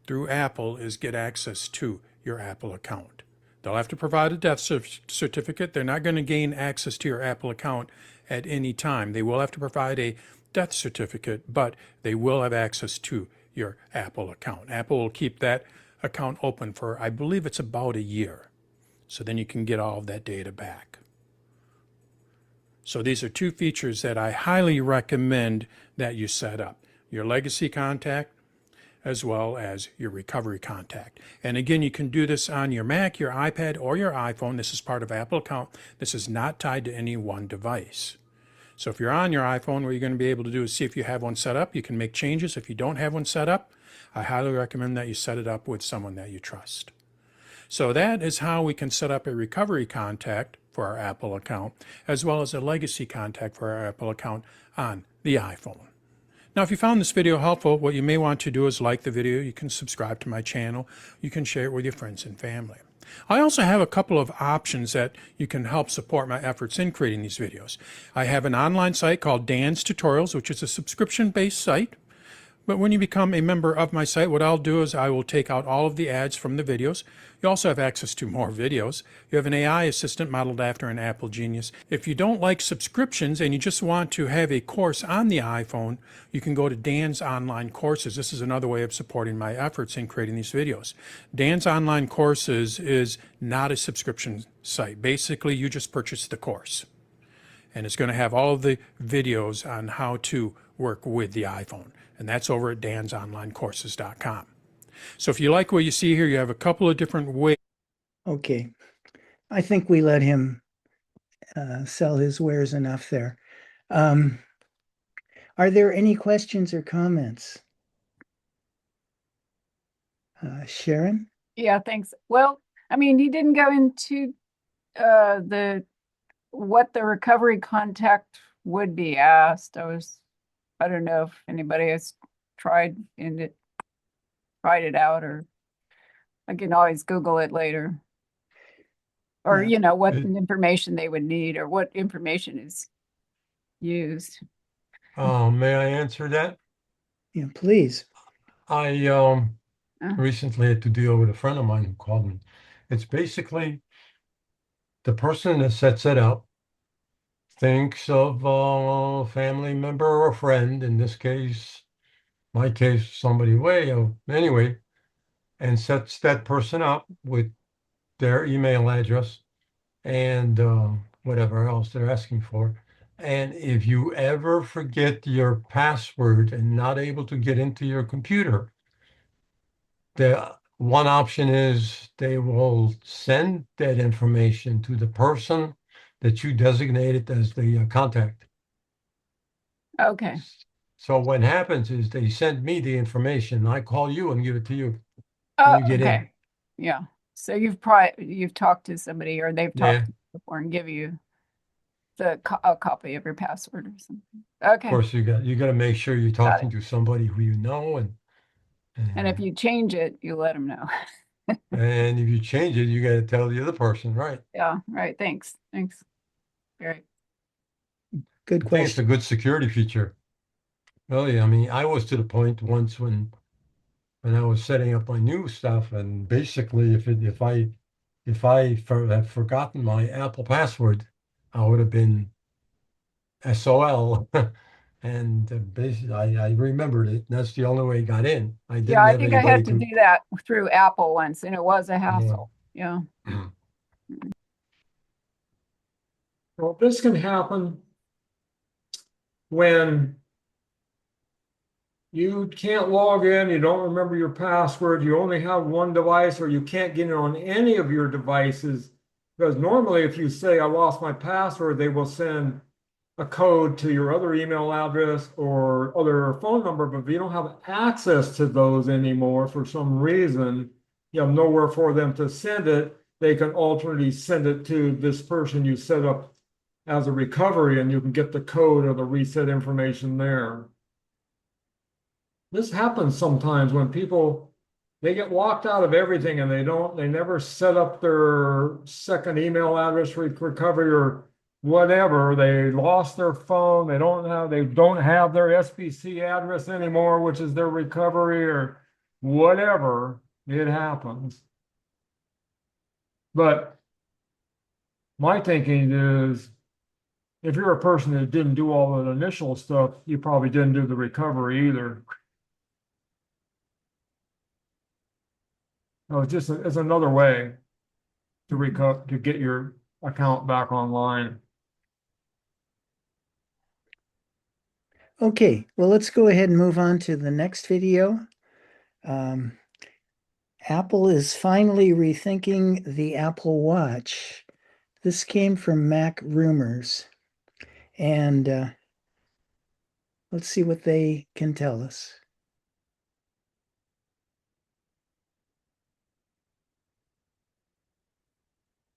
[SPEAKER 6] through Apple is get access to your Apple account. They'll have to provide a death certificate. They're not going to gain access to your Apple account at any time. They will have to provide a death certificate, but they will have access to your Apple account. Apple will keep that account open for, I believe it's about a year. So then you can get all of that data back. So these are two features that I highly recommend that you set up. Your legacy contact as well as your recovery contact. And again, you can do this on your Mac, your iPad, or your iPhone. This is part of Apple account. This is not tied to any one device. So if you're on your iPhone, what you're going to be able to do is see if you have one set up. You can make changes. If you don't have one set up, I highly recommend that you set it up with someone that you trust. So that is how we can set up a recovery contact for our Apple account, as well as a legacy contact for our Apple account on the iPhone. Now, if you found this video helpful, what you may want to do is like the video. You can subscribe to my channel. You can share it with your friends and family. I also have a couple of options that you can help support my efforts in creating these videos. I have an online site called Dan's Tutorials, which is a subscription-based site. But when you become a member of my site, what I'll do is I will take out all of the ads from the videos. You also have access to more videos. You have an AI assistant modeled after an Apple Genius. If you don't like subscriptions and you just want to have a course on the iPhone, you can go to Dan's Online Courses. This is another way of supporting my efforts in creating these videos. Dan's Online Courses is not a subscription site. Basically, you just purchase the course. And it's going to have all of the videos on how to work with the iPhone. And that's over at dansonlinecourses.com. So if you like what you see here, you have a couple of different ways.
[SPEAKER 2] Okay. I think we let him sell his wares enough there. Are there any questions or comments? Sharon?
[SPEAKER 4] Yeah, thanks. Well, I mean, he didn't go into what the recovery contact would be asked. I was I don't know if anybody has tried it out, or I can always Google it later. Or,
[SPEAKER 2] Yeah.
[SPEAKER 4] what
[SPEAKER 3] It-
[SPEAKER 4] information they would need or what information is used.
[SPEAKER 3] May I answer that?
[SPEAKER 2] Yeah, please.
[SPEAKER 3] I
[SPEAKER 4] Uh,
[SPEAKER 3] recently had to deal with a friend of mine who called me. It's basically the person that sets it up thinks of a family member or a friend, in this case, my case, somebody way anyway, and sets that person up with their email address and whatever else they're asking for. And if you ever forget your password and not able to get into your computer, the one option is they will send that information to the person that you designated as the contact.
[SPEAKER 4] okay.
[SPEAKER 3] So what happens is they send me the information, I call you and give it to you, and
[SPEAKER 4] Oh,
[SPEAKER 3] you get in.
[SPEAKER 4] okay. Yeah. So you've talked to somebody, or they've talked
[SPEAKER 3] Yeah,
[SPEAKER 4] to you before and give you a copy of your password or something.
[SPEAKER 3] of
[SPEAKER 4] Okay.
[SPEAKER 3] course you got to make sure you're
[SPEAKER 4] Got
[SPEAKER 3] talking
[SPEAKER 4] it.
[SPEAKER 3] to somebody who you know,
[SPEAKER 4] And if you change it, you let them know.
[SPEAKER 3] and if you change it, you got to tell the other person, right?
[SPEAKER 4] Yeah. Right. Thanks. Thanks. Great.
[SPEAKER 2] Good
[SPEAKER 3] I think it's a
[SPEAKER 2] question.
[SPEAKER 3] good security feature. Really, I mean, I was to the point once when I was setting up my new stuff, and basically, if I had forgotten my Apple password, I would have been SOL. And basically, I remembered it. And that's the only way I got in. I
[SPEAKER 4] Yeah.
[SPEAKER 3] didn't
[SPEAKER 4] I
[SPEAKER 3] have
[SPEAKER 4] think I
[SPEAKER 3] anybody
[SPEAKER 4] had to
[SPEAKER 3] to.
[SPEAKER 4] do that through Apple once, and it was a
[SPEAKER 3] Yeah.
[SPEAKER 4] hassle. Yeah.
[SPEAKER 1] Well, this can happen when you can't log in, you don't remember your password, you only have one device, or you can't get in on any of your devices. Because normally, if you say, I lost my password, they will send a code to your other email address or other phone number. But if you don't have access to those anymore for some reason, you have nowhere for them to send it, they can alternately send it to this person you set up as a recovery, and you can get the code or the reset information there. This happens sometimes when people, they get locked out of everything and they never set up their second email address for recovery or whatever. They lost their phone. They don't have their SBC address anymore, which is their recovery or whatever. It happens. But my thinking is, if you're a person that didn't do all the initial stuff, you probably didn't do the recovery either. No, it's another way to get your account back online.
[SPEAKER 2] Okay, well, let's go ahead and move on to the next video. Um, Apple is finally rethinking the Apple Watch. This came from Mac Rumors, and let's see what they can tell us.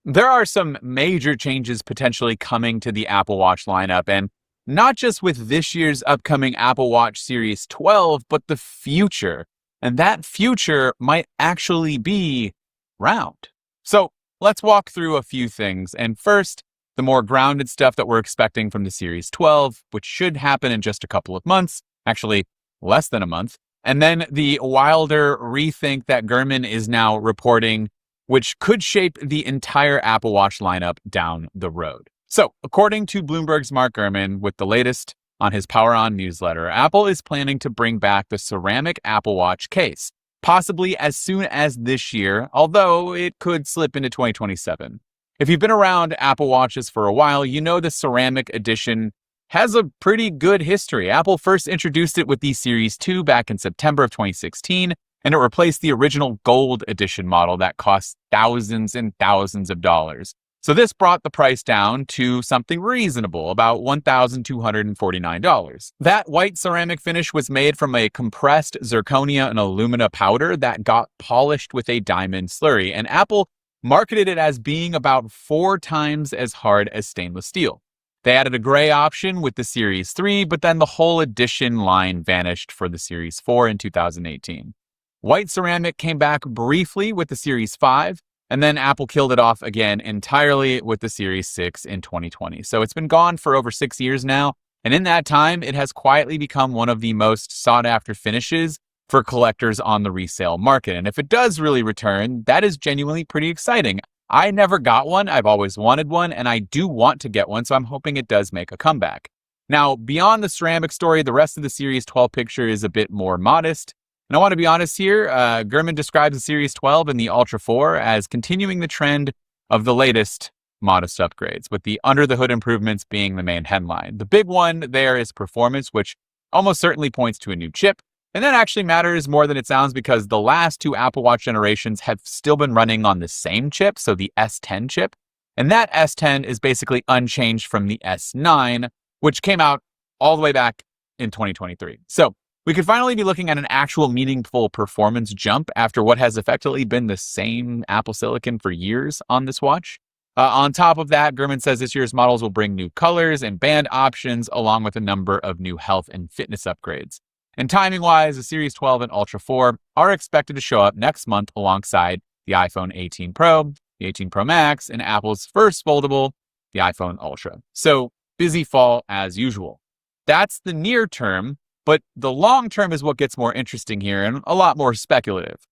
[SPEAKER 7] There are some major changes potentially coming to the Apple Watch lineup, and not just with this year's upcoming Apple Watch Series 12, but the future. And that future might actually be round. So let's walk through a few things. And first, the more grounded stuff that we're expecting from the Series 12, which should happen in just a couple of months, actually less than a month. And then the wilder rethink that Gurman is now reporting, which could shape the entire Apple Watch lineup down the road. So, according to Bloomberg's Mark Gurman, with the latest on his Power On newsletter, Apple is planning to bring back the ceramic Apple Watch case, possibly as soon as this year, although it could slip into 2027. If you've been around Apple Watches for a while, you know the ceramic edition has a pretty good history. Apple first introduced it with the Series 2 back in September of 2016, and it replaced the original gold edition model that cost thousands and thousands of dollars. So this brought the price down to something reasonable, about $1,249. That white ceramic finish was made from a compressed zirconia and alumina powder that got polished with a diamond slurry, and Apple marketed it as being about 4 times as hard as stainless steel. They added a gray option with the Series 3, but then the whole edition line vanished for the Series 4 in 2018. White ceramic came back briefly with the Series 5, and then Apple killed it off again entirely with the Series 6 in 2020. So it's been gone for over 6 years now, and in that time, it has quietly become one of the most sought-after finishes for collectors on the resale market. And if it does really return, that is genuinely pretty exciting. I never got one. I've always wanted one, and I do want to get one, so I'm hoping it does make a comeback. Now, beyond the ceramic story, the rest of the Series 12 picture is a bit more modest. And I want to be honest here, Gurman describes the Series 12 and the Ultra 4 as continuing the trend of the latest modest upgrades, with the under-the-hood improvements being the main headline. The big one there is performance, which almost certainly points to a new chip. And that actually matters more than it sounds because the last two Apple Watch generations have still been running on the same chip, so the S10 chip. And that S10 is basically unchanged from the S9, which came out all the way back in 2023. So we could finally be looking at an actual meaningful performance jump after what has effectively been the same Apple Silicon for years on this watch. On top of that, Gurman says this year's models will bring new colors and band options along with a number of new health and fitness upgrades. And timing-wise, the Series 12 and Ultra 4 are expected to show up next month alongside the iPhone 18 Pro, the 18 Pro Max, and Apple's first foldable, the iPhone Ultra. So busy fall as usual. That's the near term, but the long term is what gets more interesting here and a lot more speculative.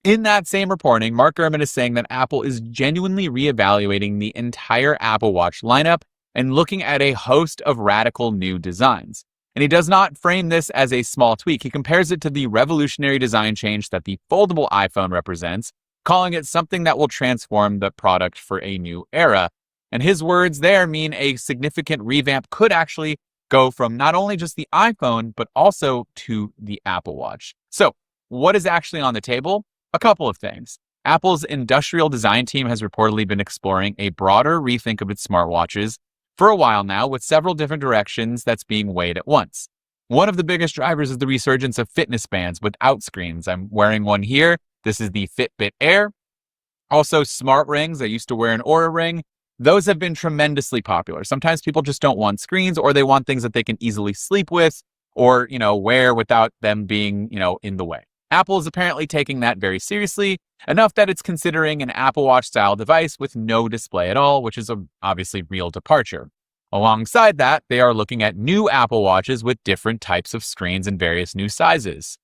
[SPEAKER 7] In that same reporting, Mark Gurman is saying that Apple is genuinely reevaluating the entire Apple Watch lineup and looking at a host of radical new designs. And he does not frame this as a small tweak. He compares it to the revolutionary design change that the foldable iPhone represents, calling it something that will transform the product for a new era. And his words there mean a significant revamp could actually go from not only just the iPhone, but also to the Apple Watch. So what is actually on the table? A couple of things. Apple's industrial design team has reportedly been exploring a broader rethink of its smartwatches for a while now, with several different directions that's being weighed at once. One of the biggest drivers is the resurgence of fitness bands without screens. I'm wearing one here. This is the Fitbit Air. Also, smart rings. I used to wear an Oura ring. Those have been tremendously popular. Sometimes people just don't want screens, or they want things that they can easily sleep with or, wear without them being, in the way. Apple is apparently taking that very seriously, enough that it's considering an Apple Watch style device with no display at all, which is a obviously real departure. Alongside that, they are looking at new Apple Watches with different types of screens and various new sizes.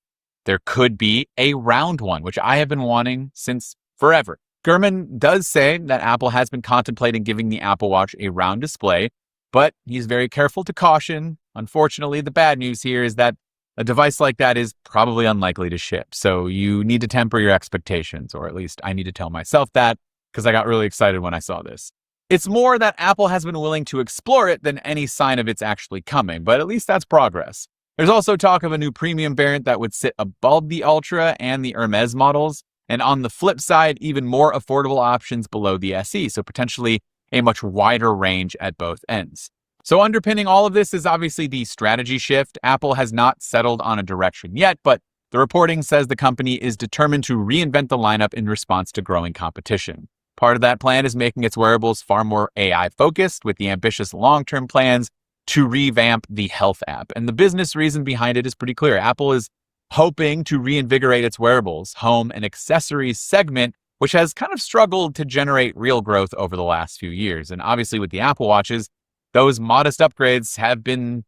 [SPEAKER 7] There could be a round one, which I have been wanting since forever. Gurman does say that Apple has been contemplating giving the Apple Watch a round display, but he's very careful to caution. Unfortunately, the bad news here is that a device like that is probably unlikely to ship. So you need to temper your expectations, or at least I need to tell myself that because I got really excited when I saw this. It's more that Apple has been willing to explore it than any sign of it's actually coming, but at least that's progress. There's also talk of a new premium variant that would sit above the Ultra and the Hermes models, and on the flip side, even more affordable options below the SE, so potentially a much wider range at both ends. So underpinning all of this is obviously the strategy shift. Apple has not settled on a direction yet, but the reporting says the company is determined to reinvent the lineup in response to growing competition. Part of that plan is making its wearables far more AI focused, with the ambitious long-term plans to revamp the health app. And the business reason behind it is pretty clear. Apple is hoping to reinvigorate its wearables, home, and accessories segment, which has kind of struggled to generate real growth over the last few years. And obviously with the Apple Watches, those modest upgrades have been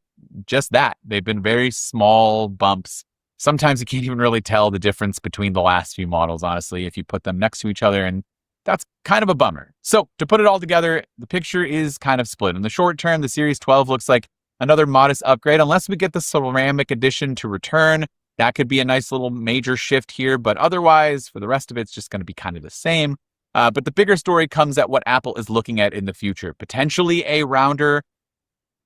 [SPEAKER 7] just that. They've been very small bumps. Sometimes you can't even really tell the difference between the last few models, honestly, if you put them next to each other, and that's kind of a bummer. So to put it all together, the picture is kind of split. In the short term, the Series 12 looks like another modest upgrade, unless we get the ceramic edition to return. That could be a nice little major shift here, but otherwise, for the rest of it, it's just going to be kind of the same. But the bigger story comes at what Apple is looking at in the future. Potentially a rounder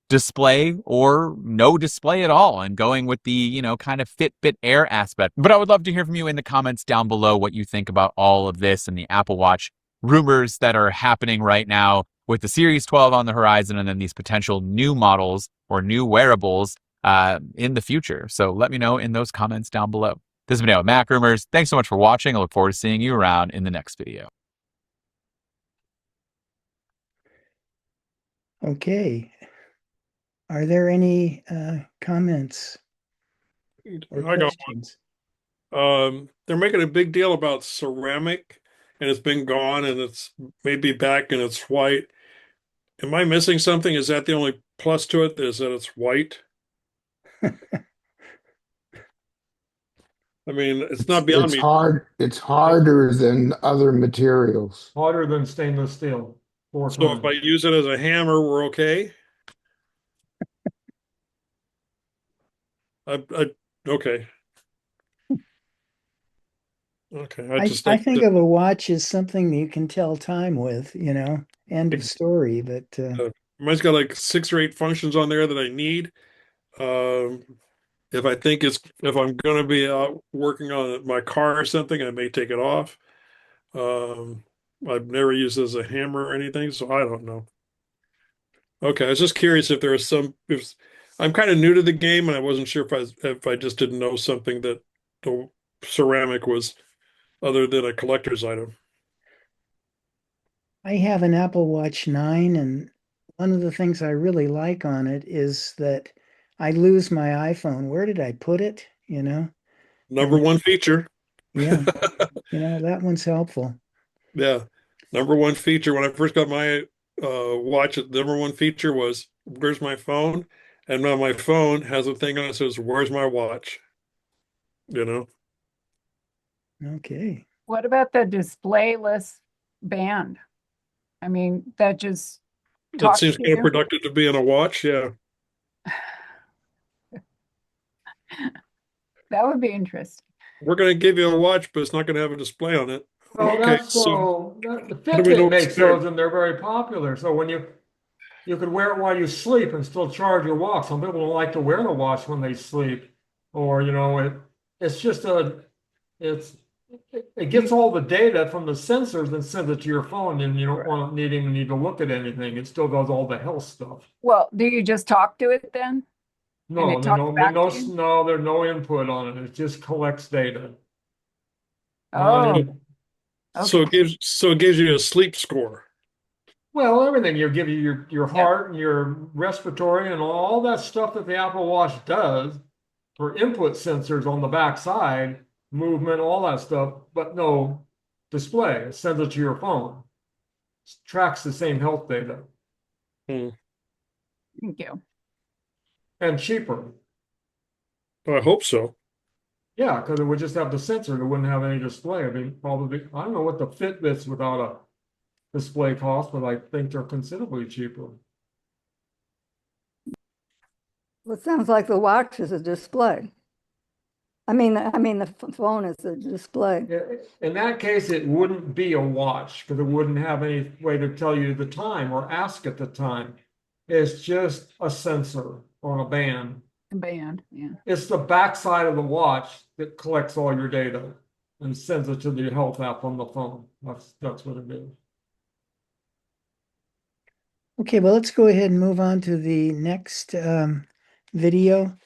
[SPEAKER 7] display or no display at all, and going with the, kind of Fitbit Air aspect. But I would love to hear from you in the comments down below what you think about all of this and the Apple Watch rumors that are happening right now with the Series 12 on the horizon and then these potential new models or new wearables in the future. So let me know in those comments down below. This has been Mac Rumors. Thanks so much for watching. I look forward to seeing you around in the next video.
[SPEAKER 2] Okay. Are there any comments or
[SPEAKER 8] I got
[SPEAKER 2] questions?
[SPEAKER 8] they're making a big deal about ceramic and it's been gone and it's maybe back and it's white. Am I missing something? Is that the only plus to it? Is that it's white? I mean, it's not beyond
[SPEAKER 9] It's
[SPEAKER 8] me.
[SPEAKER 9] hard. It's harder than other materials.
[SPEAKER 1] Harder than stainless steel, 4
[SPEAKER 8] So if I
[SPEAKER 1] times.
[SPEAKER 8] use it as a hammer, we're okay? Okay. Okay. I just
[SPEAKER 2] I
[SPEAKER 8] think
[SPEAKER 2] think
[SPEAKER 8] that
[SPEAKER 2] of a watch as something that you can tell time with, end of story. But
[SPEAKER 8] mine's got like 6 or 8 functions on there that I need. Um, if I'm gonna be out working on my car or something, I may take it off. Um, I've never used it as a hammer or anything, so I don't know. Okay, I was just curious if there was if I'm kind of new to the game and I wasn't sure if I just didn't know something that the ceramic was other than a collector's item.
[SPEAKER 2] I have an Apple Watch 9, and one of the things I really like on it is that I lose my iPhone. Where did I put it?
[SPEAKER 8] Number
[SPEAKER 2] And
[SPEAKER 8] one feature.
[SPEAKER 2] yeah, that one's helpful.
[SPEAKER 8] Yeah. Number one feature when I first got my watch, the number one feature was where's my phone? And now my phone has a thing on it that says, where's my watch? You know?
[SPEAKER 2] Okay.
[SPEAKER 4] What about the displayless band? I mean, that just
[SPEAKER 8] That
[SPEAKER 4] talks
[SPEAKER 8] seems
[SPEAKER 4] to
[SPEAKER 8] kind of
[SPEAKER 4] you.
[SPEAKER 8] productive to be in a watch. Yeah.
[SPEAKER 4] That would be interesting.
[SPEAKER 8] We're going to give you a watch, but it's not going to have a display on it.
[SPEAKER 1] Well,
[SPEAKER 8] Okay. So
[SPEAKER 1] the
[SPEAKER 8] how do we know
[SPEAKER 1] Fitbit
[SPEAKER 8] it's
[SPEAKER 1] makes
[SPEAKER 8] there?
[SPEAKER 1] those and they're very popular. So when you could wear it while you sleep and still charge your watch. Some people don't like to wear the watch when they sleep, or it's just it gets all the data from the sensors and sends it to your phone, and you don't even need to look at anything. It still does all the health stuff.
[SPEAKER 4] Well, do you just talk to it then? And
[SPEAKER 1] No,
[SPEAKER 4] it talks back to you?
[SPEAKER 1] there's no input on it. It just collects data.
[SPEAKER 4] Oh,
[SPEAKER 1] And
[SPEAKER 8] So
[SPEAKER 4] okay.
[SPEAKER 8] it gives you a sleep score.
[SPEAKER 1] well, everything you give you your
[SPEAKER 4] Yep.
[SPEAKER 1] heart and your respiratory and all that stuff that the Apple Watch does for input sensors on the back side, movement, all that stuff, but no display. It sends it to your phone. It tracks the same health data
[SPEAKER 8] Hmm.
[SPEAKER 4] Thank you.
[SPEAKER 1] and cheaper.
[SPEAKER 8] I hope so.
[SPEAKER 1] Yeah, because it would just have the sensor. It wouldn't have any display. I mean, probably, I don't know what the Fitbits without a display cost, but I think they're considerably cheaper.
[SPEAKER 10] Well, it sounds like the watch is a display. I mean, the phone is a display.
[SPEAKER 1] Yeah, in that case, it wouldn't be a watch because it wouldn't have any way to tell you the time or ask at the time. It's just a sensor on a band.
[SPEAKER 4] Band, yeah.
[SPEAKER 1] It's the backside of the watch that collects all your data and sends it to the health app on the phone. That's what it is.
[SPEAKER 2] Okay, well, let's go ahead and move on to the next video.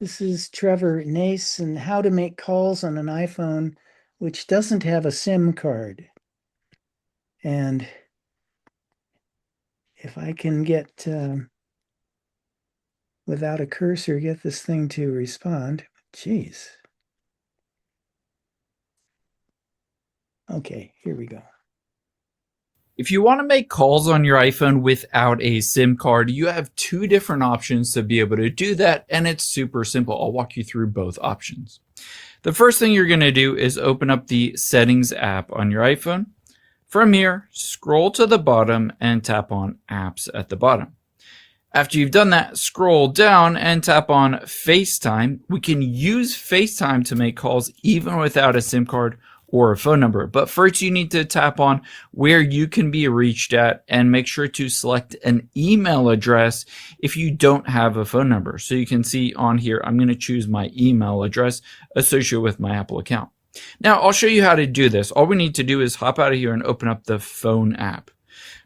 [SPEAKER 2] This is Trevor Nace and how to make calls on an iPhone which doesn't have a SIM card. And if I can get, without a cursor, get this thing to respond. Jeez. Okay, here we go.
[SPEAKER 11] If you want to make calls on your iPhone without a SIM card, you have 2 different options to be able to do that, and it's super simple. I'll walk you through both options. The first thing you're going to do is open up the Settings app on your iPhone. From here, scroll to the bottom and tap on Apps at the bottom. After you've done that, scroll down and tap on FaceTime. We can use FaceTime to make calls even without a SIM card or a phone number. But first you need to tap on where you can be reached at and make sure to select an email address if you don't have a phone number. So you can see on here, I'm going to choose my email address associated with my Apple account. Now I'll show you how to do this. All we need to do is hop out of here and open up the phone app.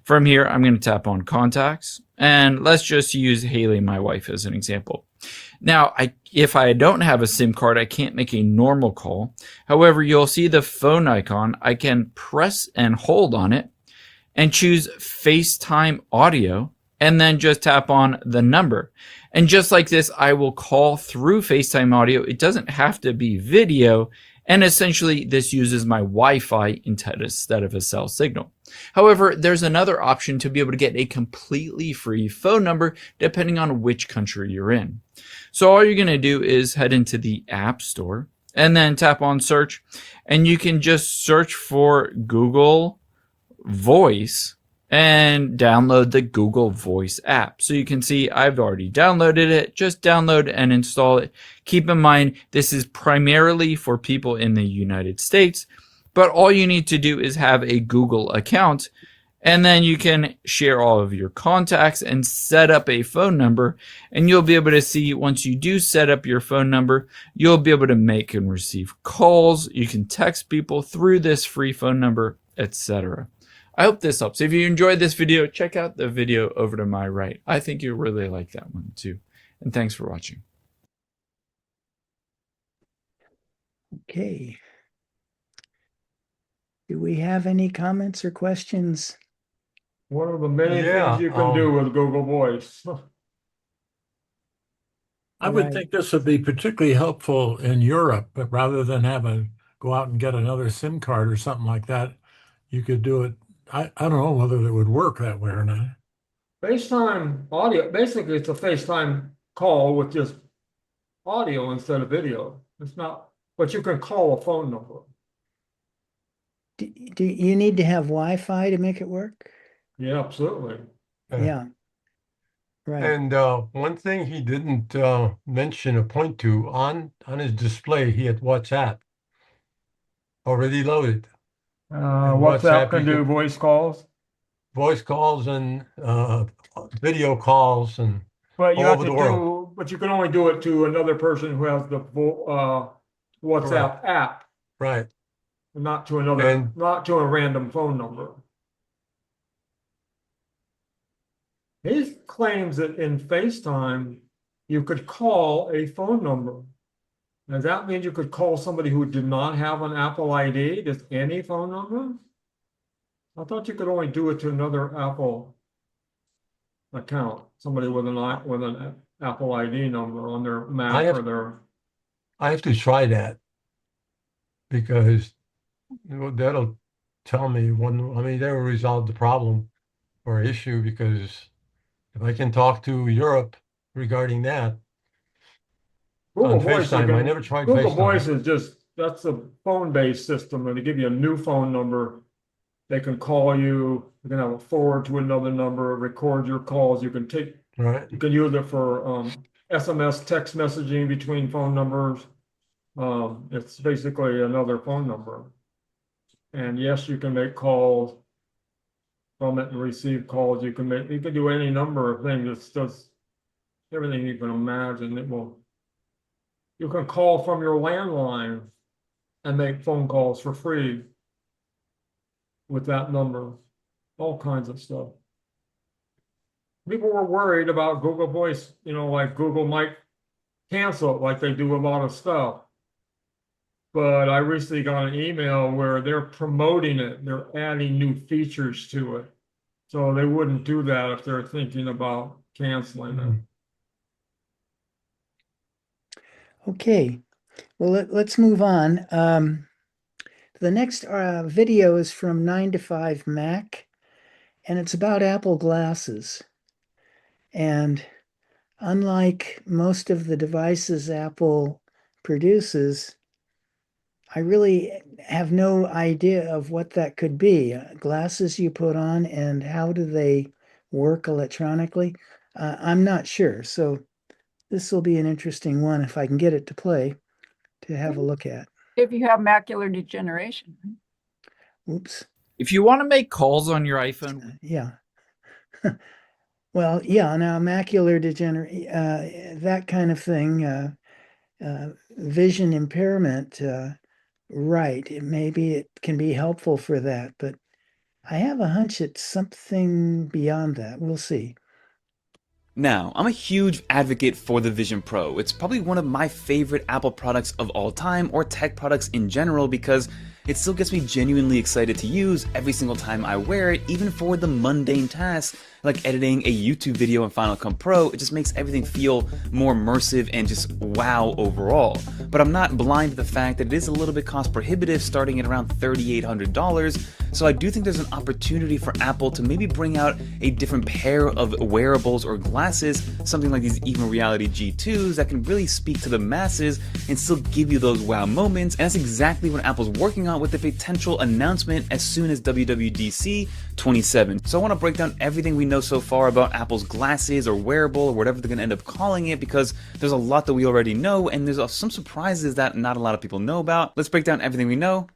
[SPEAKER 11] From here, I'm going to tap on Contacts, and let's just use Haley, my wife, as an example. Now, if I don't have a SIM card, I can't make a normal call. However, you'll see the phone icon. I can press and hold on it and choose FaceTime audio, and then just tap on the number. And just like this, I will call through FaceTime audio. It doesn't have to be video. And essentially, this uses my Wi-Fi instead of a cell signal. However, there's another option to be able to get a completely free phone number depending on which country you're in. So all you're going to do is head into the App Store and then tap on search, and you can just search for Google Voice and download the Google Voice app. So you can see I've already downloaded it. Just download and install it. Keep in mind, this is primarily for people in the United States, but all you need to do is have a Google account, and then you can share all of your contacts and set up a phone number, and you'll be able to see once you do set up your phone number, you'll be able to make and receive calls. You can text people through this free phone number, etc. I hope this helps. If you enjoyed this video, check out the video over to my right. I think you'll really like that one too. And thanks for watching.
[SPEAKER 2] Okay. Do we have any comments or questions?
[SPEAKER 1] One of the many
[SPEAKER 3] Yeah,
[SPEAKER 1] things you can do with Google Voice.
[SPEAKER 12] I would
[SPEAKER 2] Right.
[SPEAKER 12] think this would be particularly helpful in Europe, but rather than go out and get another SIM card or something like that, you could do it. I don't know whether it would work that way or not.
[SPEAKER 1] FaceTime audio, basically it's a FaceTime call with just audio instead of video. It's not, but you can call a phone number.
[SPEAKER 2] Do you need to have Wi-Fi to make it work?
[SPEAKER 1] Yeah, absolutely.
[SPEAKER 2] Yeah. Right.
[SPEAKER 3] And one thing he didn't mention or point to on his display, he had WhatsApp already loaded.
[SPEAKER 1] WhatsApp can
[SPEAKER 3] you
[SPEAKER 1] do voice calls,
[SPEAKER 3] voice calls and video calls and
[SPEAKER 1] but you
[SPEAKER 3] all
[SPEAKER 1] have
[SPEAKER 3] over
[SPEAKER 1] to
[SPEAKER 3] the world.
[SPEAKER 1] but you can only do it to another person who has the WhatsApp app,
[SPEAKER 3] Right.
[SPEAKER 1] not to another,
[SPEAKER 3] And-
[SPEAKER 1] not to a random phone number. He claims that in FaceTime, you could call a phone number. Does that mean you could call somebody who did not have an Apple ID, just any phone number? I thought you could only do it to another Apple account, somebody with an Apple ID number on their Mac or their.
[SPEAKER 3] I have to try that because that'll tell me that'll resolve the problem or issue, because if I can talk to Europe regarding that
[SPEAKER 1] Google
[SPEAKER 3] on
[SPEAKER 1] Voice,
[SPEAKER 3] FaceTime, I never tried
[SPEAKER 1] Google
[SPEAKER 3] FaceTime.
[SPEAKER 1] Voice is that's a phone-based system, and they give you a new phone number. They can call you. You can have it forward to another number, record your calls. You can
[SPEAKER 3] Right.
[SPEAKER 1] You can use it for SMS text messaging between phone numbers. It's basically another phone number. And yes, you can make calls from it and receive calls. You can do any number of things. It's just everything you can imagine. You can call from your landline and make phone calls for free with that number. All kinds of stuff. People were worried about Google Voice, like Google might cancel it like they do a lot of stuff. But I recently got an email where they're promoting it. They're adding new features to it. So they wouldn't do that if they're thinking about canceling it.
[SPEAKER 2] Okay. Well, let's move on. The next video is from 9 to 5 Mac, and it's about Apple glasses. And unlike most of the devices Apple produces, I really have no idea of what that could be. Glasses you put on, and how do they work electronically? I'm not sure. So this will be an interesting one if I can get it to play to have a look at.
[SPEAKER 4] If you have macular degeneration.
[SPEAKER 2] Oops.
[SPEAKER 11] If you want to make calls on your iPhone.
[SPEAKER 2] Yeah. Well, yeah, now macular degeneration, that kind of thing, vision impairment, right. Maybe it can be helpful for that, but I have a hunch it's something beyond that. We'll see.
[SPEAKER 13] Now, I'm a huge advocate for the Vision Pro. It's probably one of my favorite Apple products of all time, or tech products in general, because it still gets me genuinely excited to use every single time I wear it, even for the mundane tasks like editing a YouTube video in Final Cut Pro. It just makes everything feel more immersive and just wow overall. But I'm not blind to the fact that it is a little bit cost prohibitive, starting at around $3,800. So I do think there's an opportunity for Apple to maybe bring out a different pair of wearables or glasses, something like these Even Reality G2s that can really speak to the masses and still give you those wow moments. And that's exactly what Apple's working on with the potential announcement as soon as WWDC 27. So I want to break down everything we know so far about Apple's glasses or wearable or whatever they're going to end up calling it, because there's a lot that we already know and there's some surprises that not a lot of people know about. Let's break down everything we know.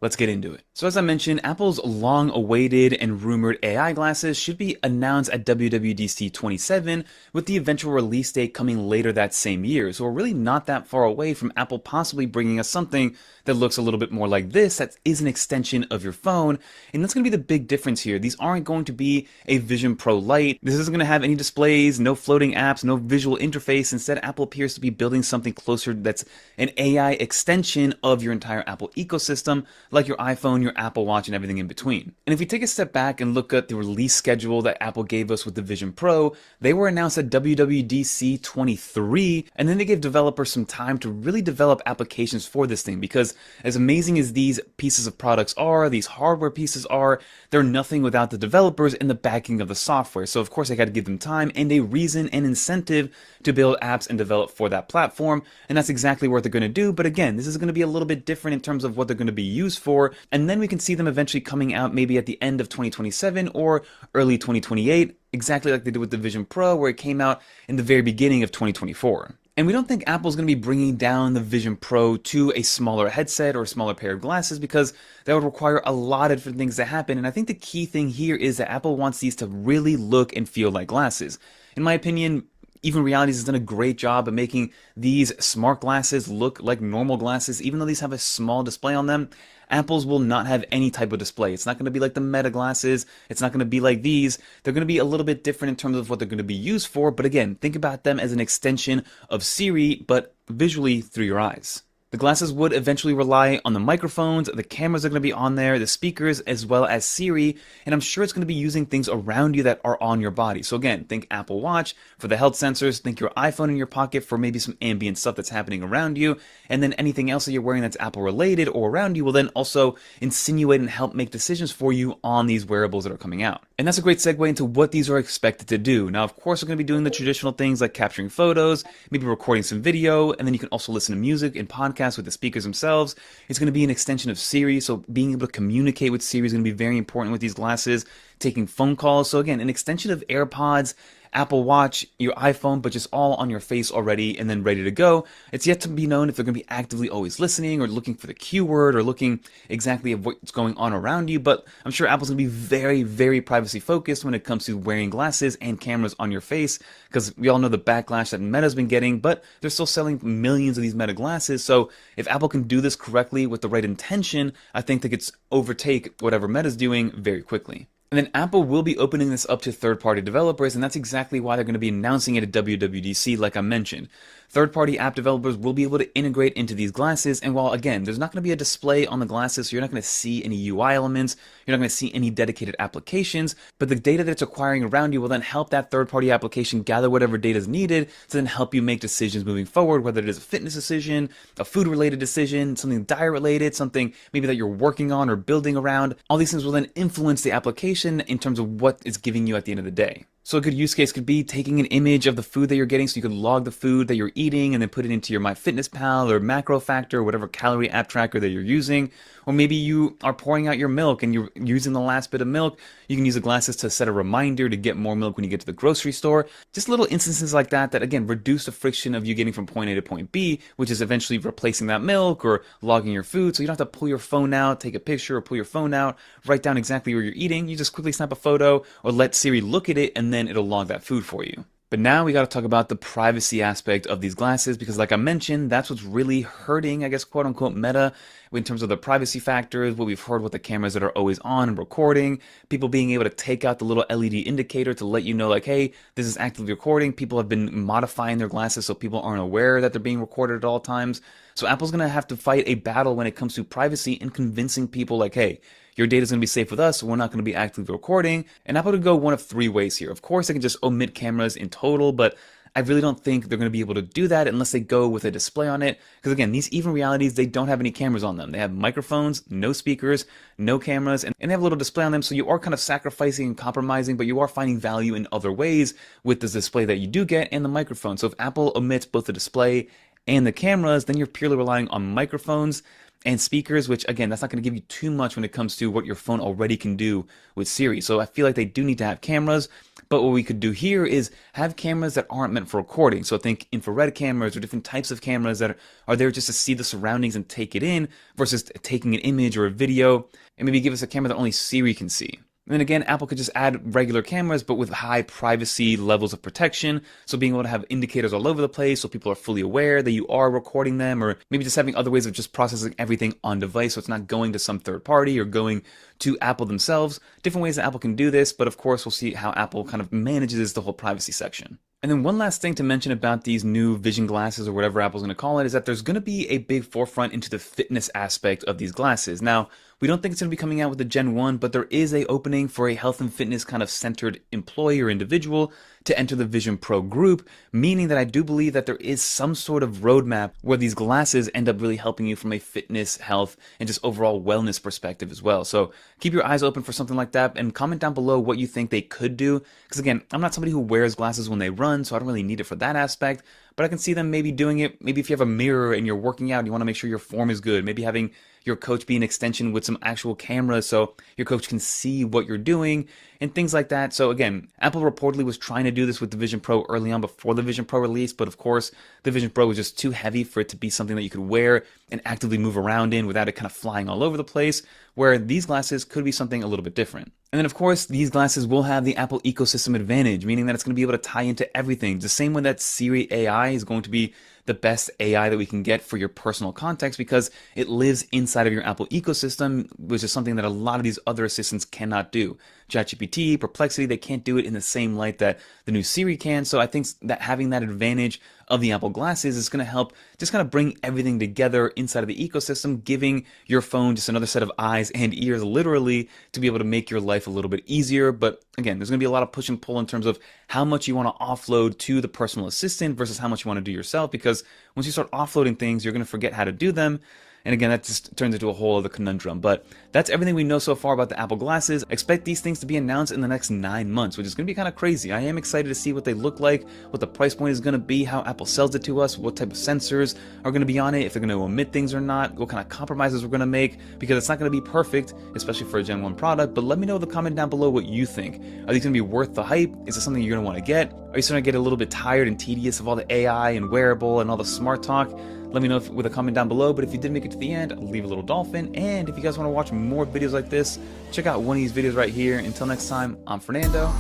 [SPEAKER 13] Let's get into it. So as I mentioned, Apple's long-awaited and rumored AI glasses should be announced at WWDC 27, with the eventual release date coming later that same year. So we're really not that far away from Apple possibly bringing us something that looks a little bit more like this, that is an extension of your phone. And that's going to be the big difference here. These aren't going to be a Vision Pro Lite. This isn't going to have any displays, no floating apps, no visual interface. Instead, Apple appears to be building something closer that's an AI extension of your entire Apple ecosystem, like your iPhone, your Apple Watch, and everything in between. And if we take a step back and look at the release schedule that Apple gave us with the Vision Pro, they were announced at WWDC 23, and then they gave developers some time to really develop applications for this thing, because as amazing as these pieces of products are, these hardware pieces are, they're nothing without the developers and the backing of the software. So of course they got to give them time and a reason and incentive to build apps and develop for that platform, and that's exactly what they're going to do. But again, this is going to be a little bit different in terms of what they're going to be used for, and then we can see them eventually coming out maybe at the end of 2027 or early 2028, exactly like they did with the Vision Pro, where it came out in the very beginning of 2024. And we don't think Apple's going to be bringing down the Vision Pro to a smaller headset or a smaller pair of glasses, because that would require a lot of different things to happen. And I think the key thing here is that Apple wants these to really look and feel like glasses. In my opinion, Even Realities has done a great job of making these smart glasses look like normal glasses, even though these have a small display on them. Apple's will not have any type of display. It's not going to be like the Meta glasses. It's not going to be like these. They're going to be a little bit different in terms of what they're going to be used for. But again, think about them as an extension of Siri, but visually through your eyes. The glasses would eventually rely on the microphones, the cameras are going to be on there, the speakers, as well as Siri, and I'm sure it's going to be using things around you that are on your body. So again, think Apple Watch for the health sensors, think your iPhone in your pocket for maybe some ambient stuff that's happening around you, and then anything else that you're wearing that's Apple related or around you will then also insinuate and help make decisions for you on these wearables that are coming out. And that's a great segue into what these are expected to do. Now, of course, we're going to be doing the traditional things like capturing photos, maybe recording some video, and then you can also listen to music and podcasts with the speakers themselves. It's going to be an extension of Siri, so being able to communicate with Siri is going to be very important with these glasses. Taking phone calls, so again, an extension of AirPods, Apple Watch, your iPhone, but just all on your face already and then ready to go. It's yet to be known if they're going to be actively always listening or looking for the keyword or looking exactly at what's going on around you, but I'm sure Apple's going to be very, very privacy focused when it comes to wearing glasses and cameras on your face, because we all know the backlash that Meta's been getting, but they're still selling millions of these Meta glasses. So if Apple can do this correctly with the right intention, I think they could overtake whatever Meta's doing very quickly. And then Apple will be opening this up to third-party developers, and that's exactly why they're going to be announcing it at WWDC, like I mentioned. Third-party app developers will be able to integrate into these glasses, and while, again, there's not going to be a display on the glasses, so you're not going to see any UI elements, you're not going to see any dedicated applications, but the data that's acquiring around you will then help that third-party application gather whatever data is needed to then help you make decisions moving forward, whether it is a fitness decision, a food-related decision, something diet-related, something maybe that you're working on or building around. All these things will then influence the application in terms of what it's giving you at the end of the day. So a good use case could be taking an image of the food that you're getting, so you could log the food that you're eating and then put it into your MyFitnessPal or Macro Factor or whatever calorie app tracker that you're using. Or maybe you are pouring out your milk and you're using the last bit of milk. You can use the glasses to set a reminder to get more milk when you get to the grocery store. Just little instances like that that, again, reduce the friction of you getting from point A to point B, which is eventually replacing that milk or logging your food. So you don't have to pull your phone out, take a picture, or pull your phone out, write down exactly where you're eating. You just quickly snap a photo or let Siri look at it, and then it'll log that food for you. But now we got to talk about the privacy aspect of these glasses, because like I mentioned, that's what's really hurting, I guess, quote unquote, Meta in terms of the privacy factors, what we've heard with the cameras that are always on and recording, people being able to take out the little LED indicator to let you know, like, hey, this is actively recording. People have been modifying their glasses so people aren't aware that they're being recorded at all times. So Apple's going to have to fight a battle when it comes to privacy and convincing people like, hey, your data is going to be safe with us, so we're not going to be actively recording. And Apple could go one of three ways here. Of course, they can just omit cameras in total, but I really don't think they're going to be able to do that unless they go with a display on it. Because again, these even realities, they don't have any cameras on them. They have microphones, no speakers, no cameras, and they have a little display on them. So you are kind of sacrificing and compromising, but you are finding value in other ways with this display that you do get and the microphone. So if Apple omits both the display and the cameras, then you're purely relying on microphones and speakers, which again, that's not going to give you too much when it comes to what your phone already can do with Siri. So I feel like they do need to have cameras, but what we could do here is have cameras that aren't meant for recording. So I think infrared cameras or different types of cameras that are there just to see the surroundings and take it in versus taking an image or a video, and maybe give us a camera that only Siri can see. And then again, Apple could just add regular cameras, but with high privacy levels of protection. So being able to have indicators all over the place so people are fully aware that you are recording them, or maybe just having other ways of just processing everything on device so it's not going to some third party or going to Apple themselves. Different ways that Apple can do this, but of course we'll see how Apple kind of manages the whole privacy section. And then one last thing to mention about these new vision glasses, or whatever Apple's going to call it, is that there's going to be a big forefront into the fitness aspect of these glasses. Now, we don't think it's going to be coming out with the Gen 1, but there is a opening for a health and fitness kind of centered employee or individual to enter the Vision Pro group, meaning that I do believe that there is some sort of roadmap where these glasses end up really helping you from a fitness, health, and just overall wellness perspective as well. So keep your eyes open for something like that, and comment down below what you think they could do. Because again, I'm not somebody who wears glasses when they run, so I don't really need it for that aspect, but I can see them maybe doing it. Maybe if you have a mirror and you're working out and you want to make sure your form is good, maybe having your coach be an extension with some actual cameras so your coach can see what you're doing and things like that. So again, Apple reportedly was trying to do this with the Vision Pro early on before the Vision Pro release, but of course the Vision Pro was just too heavy for it to be something that you could wear and actively move around in without it kind of flying all over the place, where these glasses could be something a little bit different. And then of course, these glasses will have the Apple ecosystem advantage, meaning that it's going to be able to tie into everything. The same way that Siri AI is going to be the best AI that we can get for your personal context because it lives inside of your Apple ecosystem, which is something that a lot of these other assistants cannot do. ChatGPT, Perplexity, they can't do it in the same light that the new Siri can. So I think that having that advantage of the Apple glasses is going to help just kind of bring everything together inside of the ecosystem, giving your phone just another set of eyes and ears, literally, to be able to make your life a little bit easier. But again, there's going to be a lot of push and pull in terms of how much you want to offload to the personal assistant versus how much you want to do yourself, because once you start offloading things, you're going to forget how to do them. And again, that just turns into a whole other conundrum. But that's everything we know so far about the Apple glasses. Expect these things to be announced in the next 9 months, which is going to be kind of crazy. I am excited to see what they look like, what the price point is going to be, how Apple sells it to us, what type of sensors are going to be on it, if they're going to omit things or not, what kind of compromises we're going to make, because it's not going to be perfect, especially for a Gen 1 product. But let me know in the comment down below what you think. Are these going to be worth the hype? Is this something you're going to want to get? Are you starting to get a little bit tired and tedious of all the AI and wearable and all the smart talk? Let me know with a comment down below. But if you did make it to the end, leave a little dolphin. And if you guys want to watch more videos like this, check out one of these videos right here. Until next time, I'm Fernando.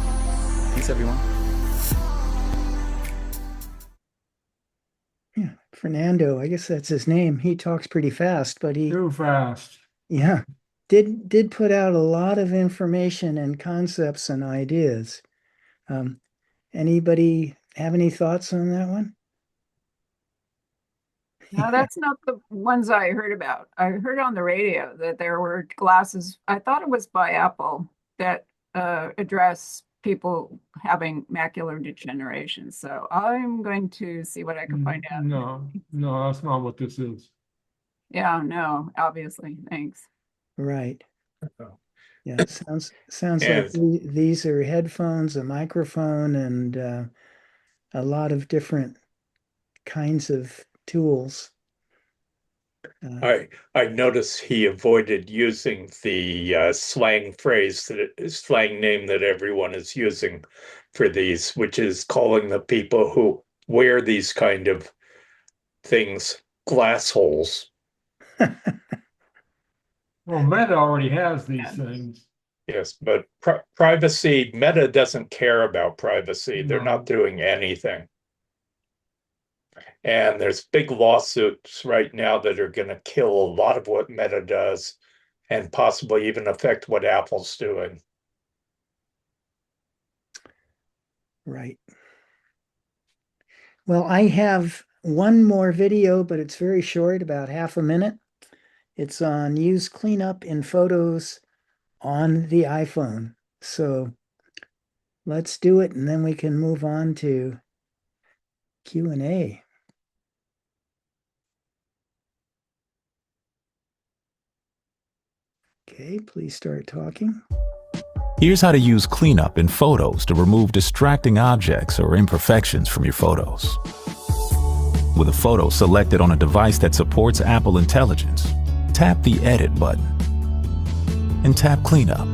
[SPEAKER 13] Peace, everyone.
[SPEAKER 2] Yeah, Fernando, I guess that's his name. He talks pretty fast, but he
[SPEAKER 1] Too fast.
[SPEAKER 2] yeah, did put out a lot of information and concepts and ideas. Anybody have any thoughts on that one?
[SPEAKER 4] No, that's not the ones I heard about. I heard on the radio that there were glasses, I thought it was by Apple, that address people having macular degeneration. So I'm going to see what I can find out.
[SPEAKER 1] No, that's not what this is.
[SPEAKER 4] Yeah, no, obviously. Thanks.
[SPEAKER 2] Right. Yeah, it sounds like these are headphones, a microphone, and a lot of different kinds of tools.
[SPEAKER 14] I noticed he avoided using the slang name that everyone is using for these, which is calling the people who wear these kind of things glass holes.
[SPEAKER 1] Well, Meta already has these things.
[SPEAKER 14] Yes, but privacy, Meta doesn't care about privacy. They're not doing anything. And there's big lawsuits right now that are going to kill a lot of what Meta does and possibly even affect what Apple's doing.
[SPEAKER 2] Right. Well, I have one more video, but it's very short, about half a minute. It's on use cleanup in Photos on the iPhone. So let's do it, and then we can move on to Q&A. Okay, please start talking.
[SPEAKER 15] Here's how to use cleanup in photos to remove distracting objects or imperfections from your photos. With a photo selected on a device that supports Apple Intelligence, tap the Edit button and tap Cleanup.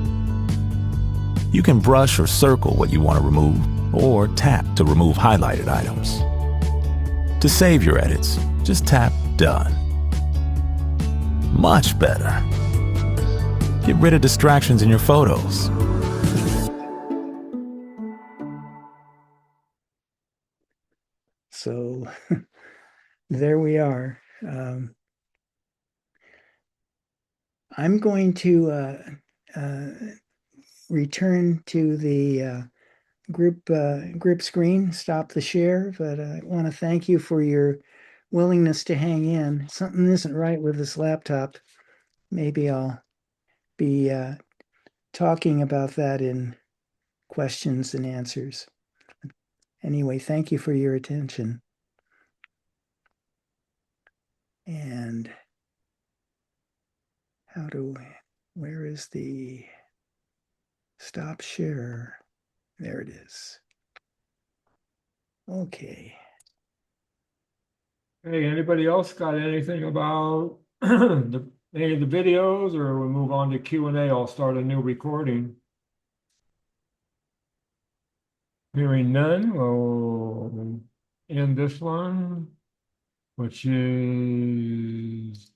[SPEAKER 15] You can brush or circle what you want to remove, or tap to remove highlighted items. To save your edits, just tap Done. Much better. Get rid of distractions in your photos.
[SPEAKER 2] So there we are. I'm going to return to the group screen, stop the share, but I want to thank you for your willingness to hang in. Something isn't right with this laptop. Maybe I'll be talking about that in questions and answers. Anyway, thank you for your attention. And where is the stop share? There it is. Okay.
[SPEAKER 1] Hey, anybody else got anything about any of the videos, or we move on to Q&A? I'll start a new recording. Hearing none, we'll end this one, which is